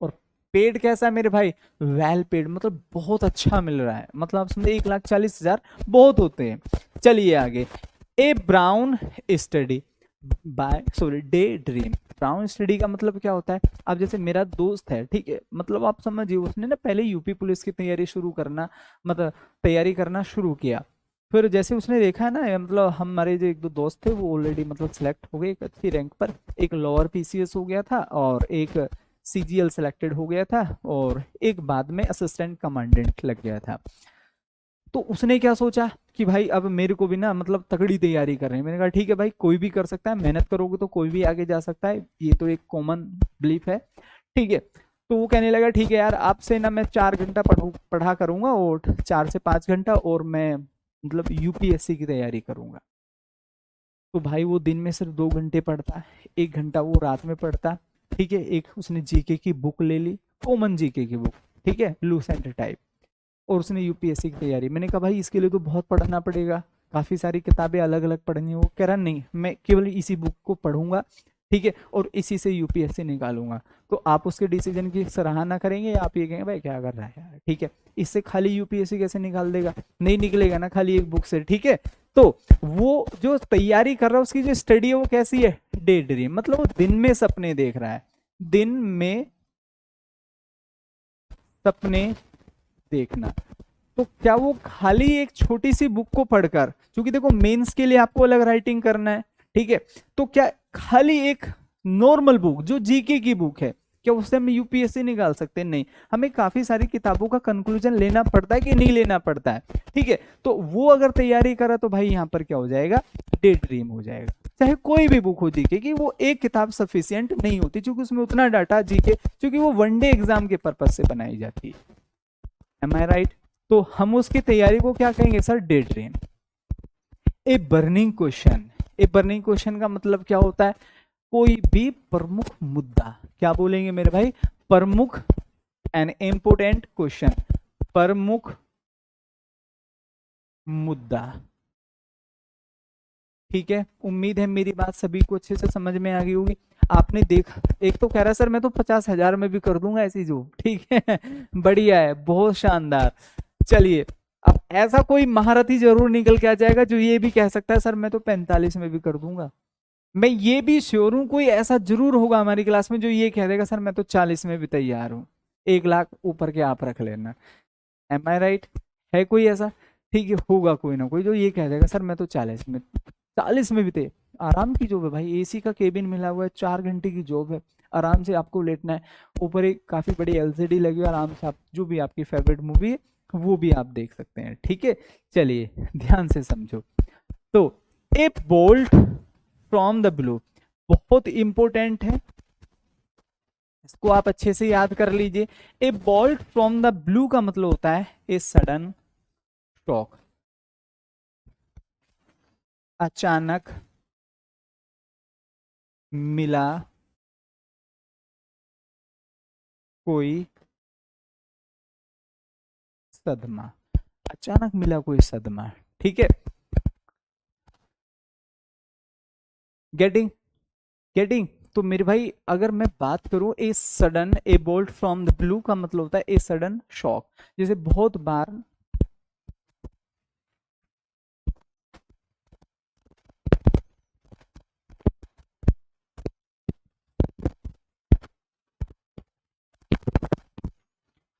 और पेड कैसा है मेरे भाई, वेल पेड, मतलब बहुत अच्छा मिल रहा है, मतलब आप समझे 1,40,000 बहुत होते हैं। चलिए आगे, a brown study by, sorry, day dream. Brown study का मतलब क्या होता है, अब जैसे मेरा दोस्त है, ठीक है, मतलब आप समझिए उसने ना पहले यूपी पुलिस की तैयारी शुरू करना, मतलब तैयारी करना शुरू किया, फिर जैसे उसने देखा है ना, मतलब हमारे जो एक दो दोस्त थे वो ऑलरेडी मतलब सेलेक्ट हो गए एक अच्छी रैंक पर, एक लोअर पीसीएस हो गया था और एक सीजीएल सेलेक्टेड हो गया था और एक बाद में असिस्टेंट कमांडेंट लग गया था। तो उसने क्या सोचा कि भाई अब मेरे को भी ना मतलब तगड़ी तैयारी कर रहे हैं, मैंने कहा ठीक है भाई कोई भी कर सकता है, मेहनत करोगे तो कोई भी आगे जा सकता है, ये तो एक कॉमन बिलीफ है, ठीक है। तो वो कहने लगा ठीक है यार, आपसे ना मैं 4 घंटा पढ़ा करूंगा और 4 से 5 घंटा, और मैं मतलब यूपीएससी की तैयारी करूंगा। तो भाई वो दिन में सिर्फ 2 घंटे पढ़ता, 1 घंटा वो रात में पढ़ता, ठीक है। एक उसने जीके की बुक ले ली, कॉमन जीके की बुक, ठीक है, लूसेंट टाइप, और उसने यूपीएससी की तैयारी। मैंने कहा भाई इसके लिए तो बहुत पढ़ना पड़ेगा, काफ़ी सारी किताबें अलग अलग पढ़नी हो। कह रहा नहीं, मैं केवल इसी बुक को पढ़ूंगा, ठीक है, और इसी से यूपीएससी निकालूंगा। तो आप उसके डिसीजन की सराहना करेंगे या आप ये कहेंगे भाई क्या कर रहा है यार, ठीक है, इससे खाली यूपीएससी कैसे निकाल देगा, नहीं निकलेगा ना खाली एक बुक से, ठीक है। तो वो जो तैयारी कर रहा है उसकी जो स्टडी है वो कैसी है, डे ड्रीम, मतलब वो दिन में सपने देख रहा है, दिन में सपने देखना। तो क्या वो खाली एक छोटी सी बुक को पढ़कर, क्योंकि देखो मेंस के लिए आपको अलग राइटिंग करना है, ठीक है, तो क्या खाली एक नॉर्मल बुक जो जीके की बुक है, क्या उससे हम यूपीएससी निकाल सकते हैं? नहीं। हमें काफी सारी किताबों का कंक्लूजन लेना पड़ता है कि नहीं लेना पड़ता है, ठीक है। तो वो अगर तैयारी करा तो भाई यहाँ पर क्या हो जाएगा, डे ड्रीम हो जाएगा। चाहे कोई भी बुक हो जीके की, वो एक किताब सफिशियंट नहीं होती, क्योंकि उसमें उतना डाटा जीके, क्योंकि वो वनडे एग्जाम के पर्पज से बनाई जाती है। एम आई राइट? तो हम उसकी तैयारी को क्या कहेंगे sir, day dream. A burning question, a burning question का मतलब क्या होता है, कोई भी प्रमुख मुद्दा, क्या बोलेंगे मेरे भाई, प्रमुख, एन इम्पोर्टेंट क्वेश्चन, प्रमुख मुद्दा, ठीक है। उम्मीद है मेरी बात सभी को अच्छे से समझ में आ गई होगी। आपने देखा, एक तो कह रहा सर मैं तो 50,000 में भी कर दूंगा ऐसी जो, ठीक है बढ़िया है, बहुत शानदार। चलिए, अब ऐसा कोई महारथी जरूर निकल के आ जाएगा जो ये भी कह सकता है सर मैं तो 45 में भी कर दूंगा। मैं ये भी श्योर हूं कोई ऐसा जरूर होगा हमारी क्लास में जो ये कह देगा सर मैं तो 40 में भी तैयार हूं। 1 लाख ऊपर के आप रख लेना। एम आई राइट? है कोई ऐसा? ठीक है, होगा कोई ना कोई जो ये कह देगा सर मैं तो 40 में भी थे। आराम की जॉब है भाई, एसी का केबिन मिला हुआ है, 4 घंटे की जॉब है, आराम से आपको लेटना है, ऊपर एक काफी बड़ी एलसीडी लगी है, आराम से आप जो भी आपकी फेवरेट मूवी है वो भी आप देख सकते हैं, ठीक है। चलिए ध्यान से समझो। तो ए बोल्ट फ्रॉम द ब्लू बहुत इंपॉर्टेंट है, इसको आप अच्छे से याद कर लीजिए। ए बोल्ट फ्रॉम द ब्लू का मतलब होता है ए सडन शॉक, अचानक मिला कोई सदमा, अचानक मिला कोई सदमा, ठीक है। Getting, getting? तो मेरे भाई अगर मैं बात करूं a sudden, A bolt from the blue का मतलब होता है ए सडन शॉक। जैसे बहुत बार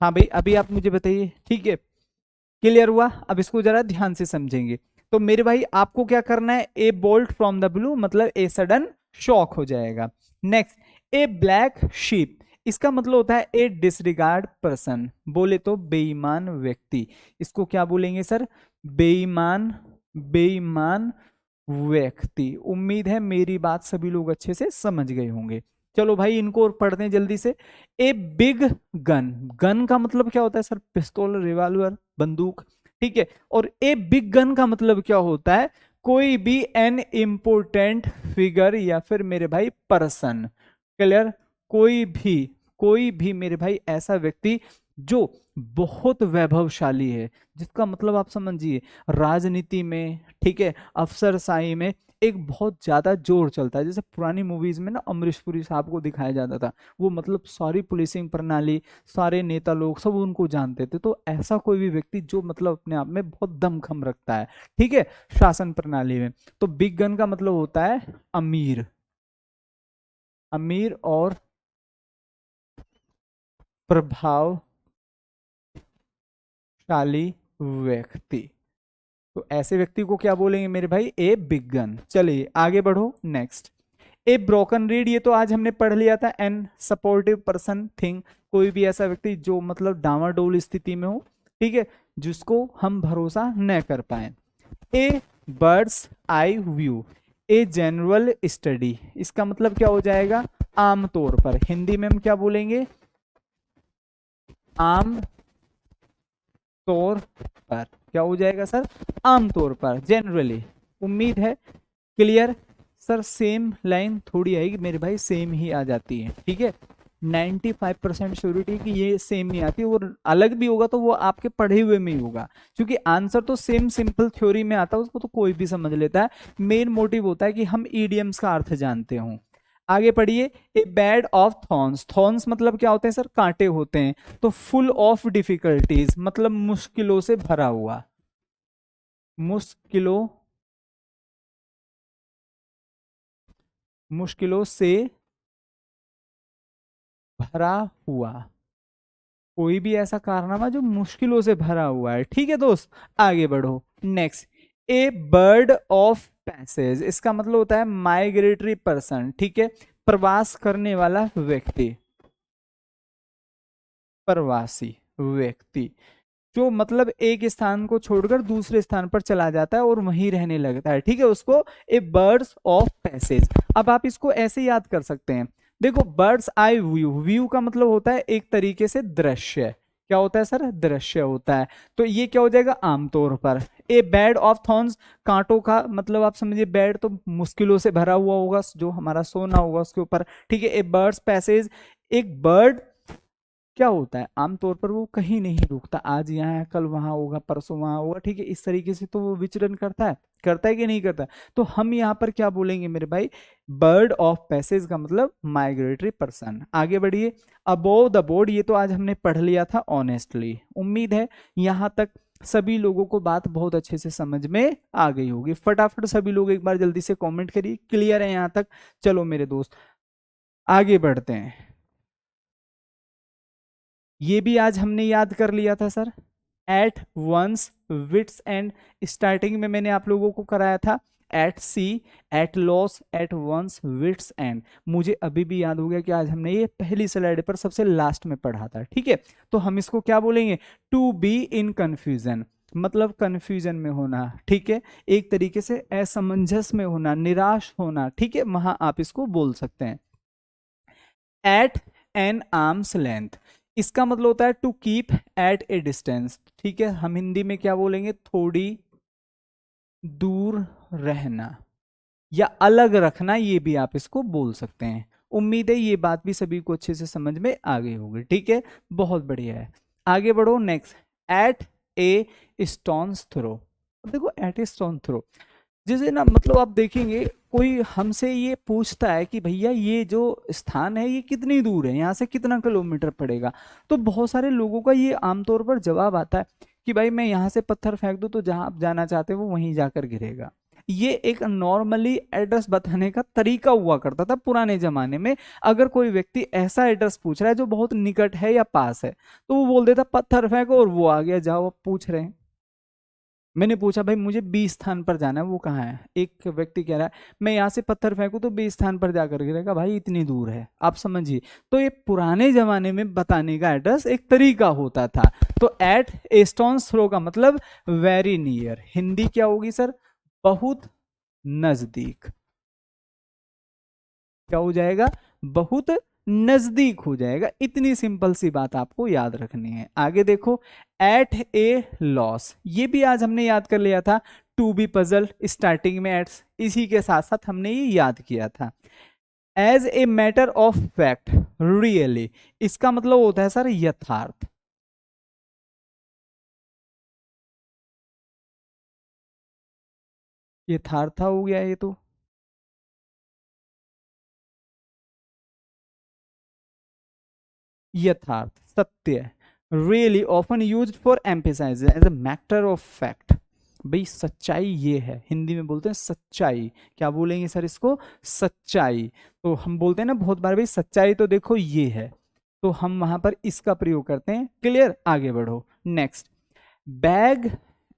हाँ भाई अभी आप मुझे बताइए, ठीक है, क्लियर हुआ? अब इसको जरा ध्यान से समझेंगे। तो मेरे भाई आपको क्या करना है, ए बोल्ट फ्रॉम द ब्लू मतलब ए सडन शॉक हो जाएगा। नेक्स्ट, ए ब्लैक शीप, इसका मतलब होता है ए डिसरिगार्ड पर्सन, बोले तो बेईमान व्यक्ति। इसको क्या बोलेंगे सर, बेईमान, बेईमान व्यक्ति। उम्मीद है मेरी बात सभी लोग अच्छे से समझ गए होंगे। चलो भाई इनको और पढ़ते हैं जल्दी से। ए बिग गन, गन का मतलब क्या होता है सर, पिस्तौल, रिवॉल्वर, बंदूक, ठीक है। और ए बिग गन का मतलब क्या होता है, कोई भी एन इंपोर्टेंट फिगर या फिर मेरे भाई पर्सन, क्लियर, कोई भी, कोई भी मेरे भाई ऐसा व्यक्ति जो बहुत वैभवशाली है, जिसका मतलब आप समझिए राजनीति में, ठीक है, अफसरशाही में एक बहुत ज्यादा जोर चलता है। जैसे पुरानी मूवीज में ना अमरीश पुरी साहब को दिखाया जाता था, वो मतलब सारी पुलिसिंग प्रणाली, सारे नेता लोग सब उनको जानते थे। तो ऐसा कोई भी व्यक्ति जो मतलब अपने आप में बहुत दमखम रखता है, ठीक है, शासन प्रणाली में। तो बिग गन का मतलब होता है अमीर, अमीर और प्रभावशाली व्यक्ति। तो ऐसे व्यक्ति को क्या बोलेंगे मेरे भाई, ए बिग गन। चलिए आगे बढ़ो। नेक्स्ट, ए ब्रोकन रीड, ये तो आज हमने पढ़ लिया था। एन सपोर्टिव पर्सन थिंग, कोई भी ऐसा व्यक्ति जो मतलब डामाडोल स्थिति में हो, ठीक है, जिसको हम भरोसा न कर पाए। ए birds eye view, a general study, इसका मतलब क्या हो जाएगा, आमतौर पर। हिंदी में हम क्या बोलेंगे, आम तौर पर। क्या हो जाएगा सर, आमतौर पर, जनरली। उम्मीद है क्लियर? सर सेम लाइन थोड़ी आएगी मेरे भाई, सेम ही आ जाती है, ठीक है। 95% श्योरिटी कि ये सेम नहीं आती, और अलग भी होगा तो वो आपके पढ़े हुए में ही होगा, क्योंकि आंसर तो सेम सिंपल थ्योरी में आता है, उसको तो कोई भी समझ लेता है। मेन मोटिव होता है कि हम ईडियम्स का अर्थ जानते हों। आगे पढ़िए। ए बेड ऑफ थॉर्न्स, थॉर्न्स मतलब क्या होते हैं सर, कांटे होते हैं। तो फुल ऑफ डिफिकल्टीज मतलब मुश्किलों से भरा हुआ, मुश्किलों, मुश्किलों से भरा हुआ, कोई भी ऐसा कारनामा जो मुश्किलों से भरा हुआ है, ठीक है दोस्त। आगे बढ़ो। Next, A bird of passage, इसका मतलब होता है माइग्रेटरी पर्सन, ठीक है, प्रवास करने वाला व्यक्ति। प्रवासी व्यक्ति, जो मतलब एक स्थान को छोड़कर दूसरे स्थान पर चला जाता है और वहीं रहने लगता है, ठीक है, उसको ए बर्ड्स ऑफ पैसेज। अब आप इसको ऐसे याद कर सकते हैं, देखो बर्ड्स आई व्यू, व्यू का मतलब होता है एक तरीके से दृश्य, क्या होता है सर, दृश्य होता है। तो ये क्या हो जाएगा, आमतौर पर। ए बेड ऑफ थॉर्न्स, कांटों का मतलब आप समझिए, बेड तो मुश्किलों से भरा हुआ होगा, जो हमारा सोना होगा उसके ऊपर, ठीक है। ए बर्ड्स पैसेज, एक बर्ड क्या होता है, आमतौर पर वो कहीं नहीं रुकता, आज यहाँ है कल वहां होगा परसों वहां होगा, ठीक है, इस तरीके से तो वो विचरण करता है कि नहीं करता। तो हम यहाँ पर क्या बोलेंगे मेरे भाई, बर्ड ऑफ पैसेज का मतलब माइग्रेटरी पर्सन। आगे बढ़िए, अबोव द बोर्ड, ये तो आज हमने पढ़ लिया था ऑनेस्टली। उम्मीद है यहाँ तक सभी लोगों को बात बहुत अच्छे से समझ में आ गई होगी। फटाफट सभी लोग एक बार जल्दी से कमेंट करिए, क्लियर है यहाँ तक। चलो मेरे दोस्त आगे बढ़ते हैं। ये भी आज हमने याद कर लिया था sir, at one's wits end, starting में मैंने आप लोगों को कराया था at sea, at loss, at one's wits end. मुझे अभी भी याद हो गया कि आज हमने ये पहली स्लाइड पर सबसे लास्ट में पढ़ा था, ठीक है। तो हम इसको क्या बोलेंगे, टू बी इन कंफ्यूजन, मतलब कंफ्यूजन में होना, ठीक है, एक तरीके से असमंजस में होना, निराश होना, ठीक है, वहां आप इसको बोल सकते हैं। एट एन आर्म्स लेंथ, इसका मतलब होता है to keep at a distance, ठीक है, हम हिंदी में क्या बोलेंगे, थोड़ी दूर रहना या अलग रखना, ये भी आप इसको बोल सकते हैं। उम्मीद है ये बात भी सभी को अच्छे से समझ में आ गई होगी, ठीक है, बहुत बढ़िया है। आगे बढ़ो, नेक्स्ट, एट ए स्टोन्स थ्रो। देखो एट ए स्टोन थ्रो, जैसे ना मतलब आप देखेंगे कोई हमसे ये पूछता है कि भैया ये जो स्थान है ये कितनी दूर है, यहाँ से कितना किलोमीटर पड़ेगा, तो बहुत सारे लोगों का ये आमतौर पर जवाब आता है कि भाई मैं यहाँ से पत्थर फेंक दूं तो जहां आप जाना चाहते हो वो वहीं जाकर गिरेगा। ये एक नॉर्मली एड्रेस बताने का तरीका हुआ करता था पुराने जमाने में। अगर कोई व्यक्ति ऐसा एड्रेस पूछ रहा है जो बहुत निकट है या पास है, तो वो बोल देता पत्थर फेंको और वो आ गया, जाओ अब पूछ रहे हैं। मैंने पूछा भाई मुझे बी स्थान पर जाना है, वो कहाँ है, एक व्यक्ति कह रहा है मैं यहाँ से पत्थर फेंकूं तो बी स्थान पर जाकर गिरेगा, भाई इतनी दूर है, आप समझिए। तो ये पुराने जमाने में बताने का एड्रेस एक तरीका होता था। तो एट ए स्टोन्स थ्रो का मतलब वेरी नियर, हिंदी क्या होगी सर, बहुत नजदीक, क्या हो जाएगा, बहुत नजदीक हो जाएगा। इतनी सिंपल सी बात आपको याद रखनी है। आगे देखो, एट ए लॉस, ये भी आज हमने याद कर लिया था, टू बी पजल, स्टार्टिंग में एट्स, इसी के साथ साथ हमने ये याद किया था। As a matter of fact, really, इसका मतलब होता है सर यथार्थ। यथार्थ हो गया ये तो, यथार्थ, सत्य। Really often used for emphasise as a matter of fact, भाई सच्चाई ये है, हिंदी में बोलते हैं सच्चाई, क्या बोलेंगे सर इसको, सच्चाई। तो हम बोलते हैं ना बहुत बार भाई सच्चाई तो देखो ये है, तो हम वहां पर इसका प्रयोग करते हैं, क्लियर। आगे बढ़ो, नेक्स्ट, बैग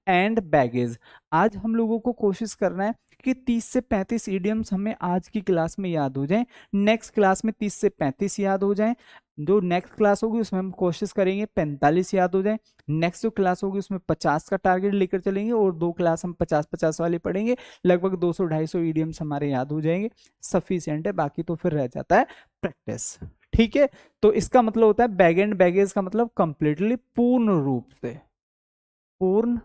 एंड बैगेज। आज हम लोगों को कोशिश करना है कि 30 से 35 इडियम्स हमें आज की क्लास में याद हो जाएं, नेक्स्ट क्लास में 30 से 35 याद हो जाएं, जो नेक्स्ट क्लास होगी उसमें हम कोशिश करेंगे 45 याद हो जाए, नेक्स्ट जो क्लास होगी उसमें 50 का टारगेट लेकर चलेंगे, और 2 क्लास हम 50-50 वाले पढ़ेंगे, लगभग 200-250 ईडियम्स हमारे याद हो जाएंगे, सफिशिएंट है, बाकी तो फिर रह जाता है प्रैक्टिस, ठीक है। तो इसका मतलब होता है बैग एंड बैगेज का मतलब कंप्लीटली, पूर्ण रूप से, पूर्ण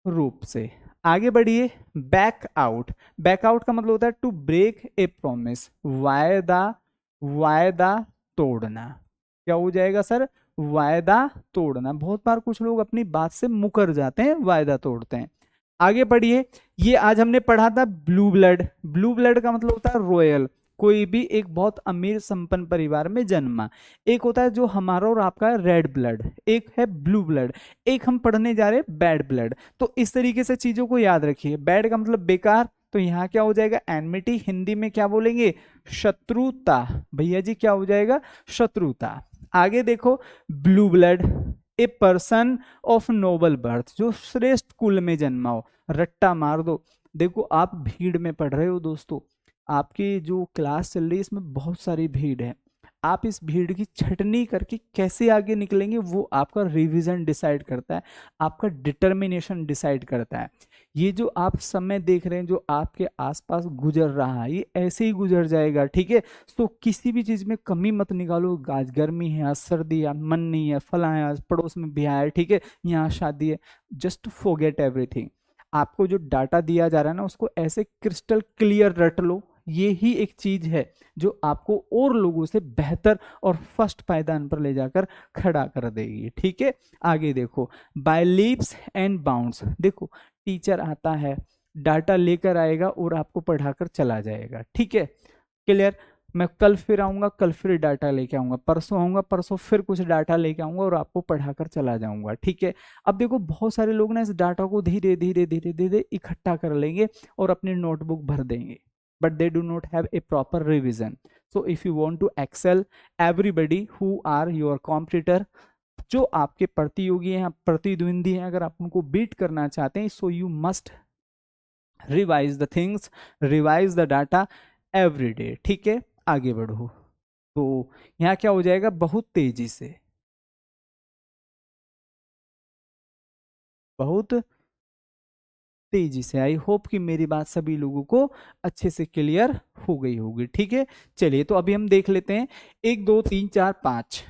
रूप से। आगे बढ़िए, बैक आउट, बैक आउट का मतलब होता है टू ब्रेक ए प्रोमिस, वायदा, वायदा तोड़ना, क्या हो जाएगा सर, वायदा तोड़ना। बहुत बार कुछ लोग अपनी बात से मुकर जाते हैं, वायदा तोड़ते हैं। आगे बढ़िए, ये आज हमने पढ़ा था ब्लू ब्लड, ब्लू ब्लड का मतलब होता है रॉयल, कोई भी एक बहुत अमीर संपन्न परिवार में जन्मा। एक होता है जो हमारा और आपका रेड ब्लड, एक है ब्लू ब्लड, एक हम पढ़ने जा रहे हैं बैड ब्लड। तो इस तरीके से चीजों को याद रखिए, बैड का मतलब बेकार, तो यहाँ क्या हो जाएगा एनमिटी, हिंदी में क्या बोलेंगे, शत्रुता, भैया जी क्या हो जाएगा, शत्रुता। आगे देखो, blue blood, a person of noble birth, जो श्रेष्ठ कुल में जन्मा हो, रट्टा मार दो। देखो आप भीड़ में पढ़ रहे हो दोस्तों, आपकी जो क्लास चल रही है इसमें बहुत सारी भीड़ है, आप इस भीड़ की छटनी करके कैसे आगे निकलेंगे वो आपका रिवीजन डिसाइड करता है, आपका डिटर्मिनेशन डिसाइड करता है। ये जो आप समय देख रहे हैं जो आपके आसपास गुजर रहा है ये ऐसे ही गुजर जाएगा, ठीक है। तो किसी भी चीज में कमी मत निकालो, आज गर्मी है, आज सर्दी है, मन नहीं है, फला है, आज पड़ोस में ब्याह है, ठीक है, यहाँ शादी है, जस्ट फॉरगेट एवरीथिंग। आपको जो डाटा दिया जा रहा है ना उसको ऐसे क्रिस्टल क्लियर रट लो, ये ही एक चीज है जो आपको और लोगों से बेहतर और फर्स्ट पायदान पर ले जाकर खड़ा कर देगी, ठीक है। आगे देखो, बाय लीप्स एंड बाउंड्स, देखो टीचर आता है, डाटा लेकर आएगा और आपको पढ़ाकर चला जाएगा, ठीक है, क्लियर। मैं कल फिर आऊंगा, कल फिर डाटा लेके आऊंगा, परसों आऊंगा, परसों फिर कुछ डाटा लेके आऊंगा और आपको पढ़ाकर चला जाऊंगा, ठीक है। अब देखो बहुत सारे लोग ना इस डाटा को धीरे धीरे धीरे धीरे इकट्ठा कर लेंगे और अपनी नोटबुक भर देंगे, but they do not have a proper revision. So if you want to excel, everybody who are your competitor, जो आपके प्रतियोगी हैं, प्रतिद्वंदी हैं, अगर आप उनको बीट करना चाहते हैं, so you must revise the things, revise the data every day, ठीक है। आगे बढ़ो, तो यहाँ क्या हो जाएगा, बहुत तेजी से, बहुत तेजी से। आई होप कि मेरी बात सभी लोगों को अच्छे से क्लियर हो गई होगी, ठीक है। चलिए तो अभी हम देख लेते हैं 1 2 3 4 5।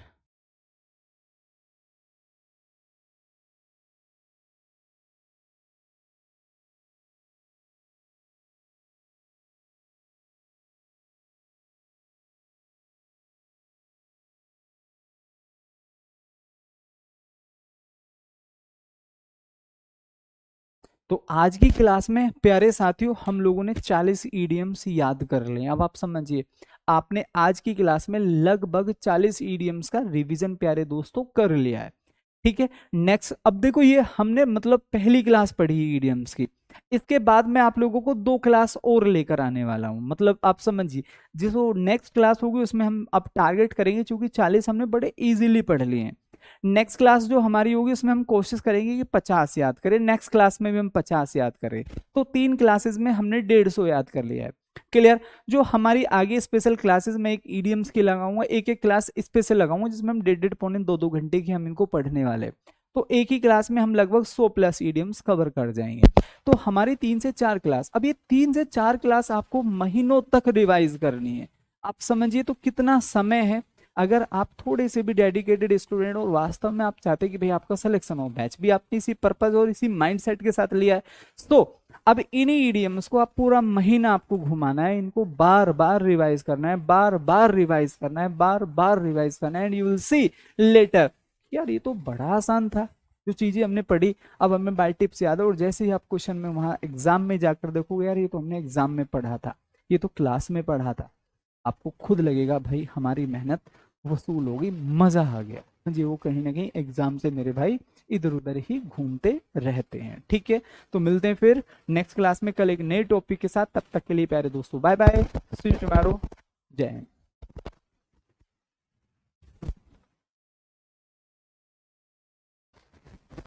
तो आज की क्लास में प्यारे साथियों हम लोगों ने 40 ईडियम्स याद कर लिए। अब आप समझिए, आपने आज की क्लास में लगभग 40 ईडियम्स का रिवीजन प्यारे दोस्तों कर लिया है, ठीक है। नेक्स्ट, अब देखो ये हमने मतलब पहली क्लास पढ़ी ईडियम्स की, इसके बाद मैं आप लोगों को 2 क्लास और लेकर आने वाला हूं, मतलब आप समझिए जो नेक्स्ट क्लास होगी उसमें हम अब टारगेट करेंगे, क्योंकि 40 हमने बड़े इजीली पढ़ लिए हैं। नेक्स्ट क्लास जो हमारी होगी उसमें हम कोशिश करेंगे कि 50 याद करें, नेक्स्ट क्लास में भी हम 50 याद करें, तो 3 क्लासेस में हमने 150 याद कर लिया है, क्लियर। जो हमारी आगे स्पेशल क्लासेस में एक ईडियम्स की लगाऊंगा, एक एक क्लास स्पेशल लगाऊंगा जिसमें हम 1.5 पौने 2 घंटे की हम इनको पढ़ने वाले, तो एक ही क्लास में हम लगभग 100+ ईडियम्स कवर कर जाएंगे। तो हमारी 3 से 4 क्लास, अब ये 3 से 4 क्लास आपको महीनों तक रिवाइज करनी है। आप समझिए तो कितना समय है। अगर आप थोड़े से भी डेडिकेटेड स्टूडेंट और वास्तव में आप चाहते हैं कि भाई आपका सिलेक्शन हो, बैच भी आपने इसी पर्पज और इसी माइंडसेट के साथ लिया है, तो अब इन्हीं ईडियम्स को आप पूरा महीना आपको घुमाना है, इनको बार बार रिवाइज करना है, बार बार रिवाइज करना है, बार बार रिवाइज करना है, and you will see later यार ये तो बड़ा आसान था जो चीजें हमने पढ़ी, अब हमें बाय टिप्स याद है। और जैसे ही आप क्वेश्चन में वहां एग्जाम में जाकर देखोगे यार ये तो हमने एग्जाम में पढ़ा था, ये तो क्लास में पढ़ा था, आपको खुद लगेगा भाई हमारी मेहनत वसूल होगी, मजा आ गया जी। वो कहीं ना कहीं एग्जाम से मेरे भाई इधर उधर ही घूमते रहते हैं, ठीक है। तो मिलते हैं फिर नेक्स्ट क्लास में कल एक नए टॉपिक के साथ, तब तक के लिए प्यारे दोस्तों bye bye, see you tomorrow, जय हिंद।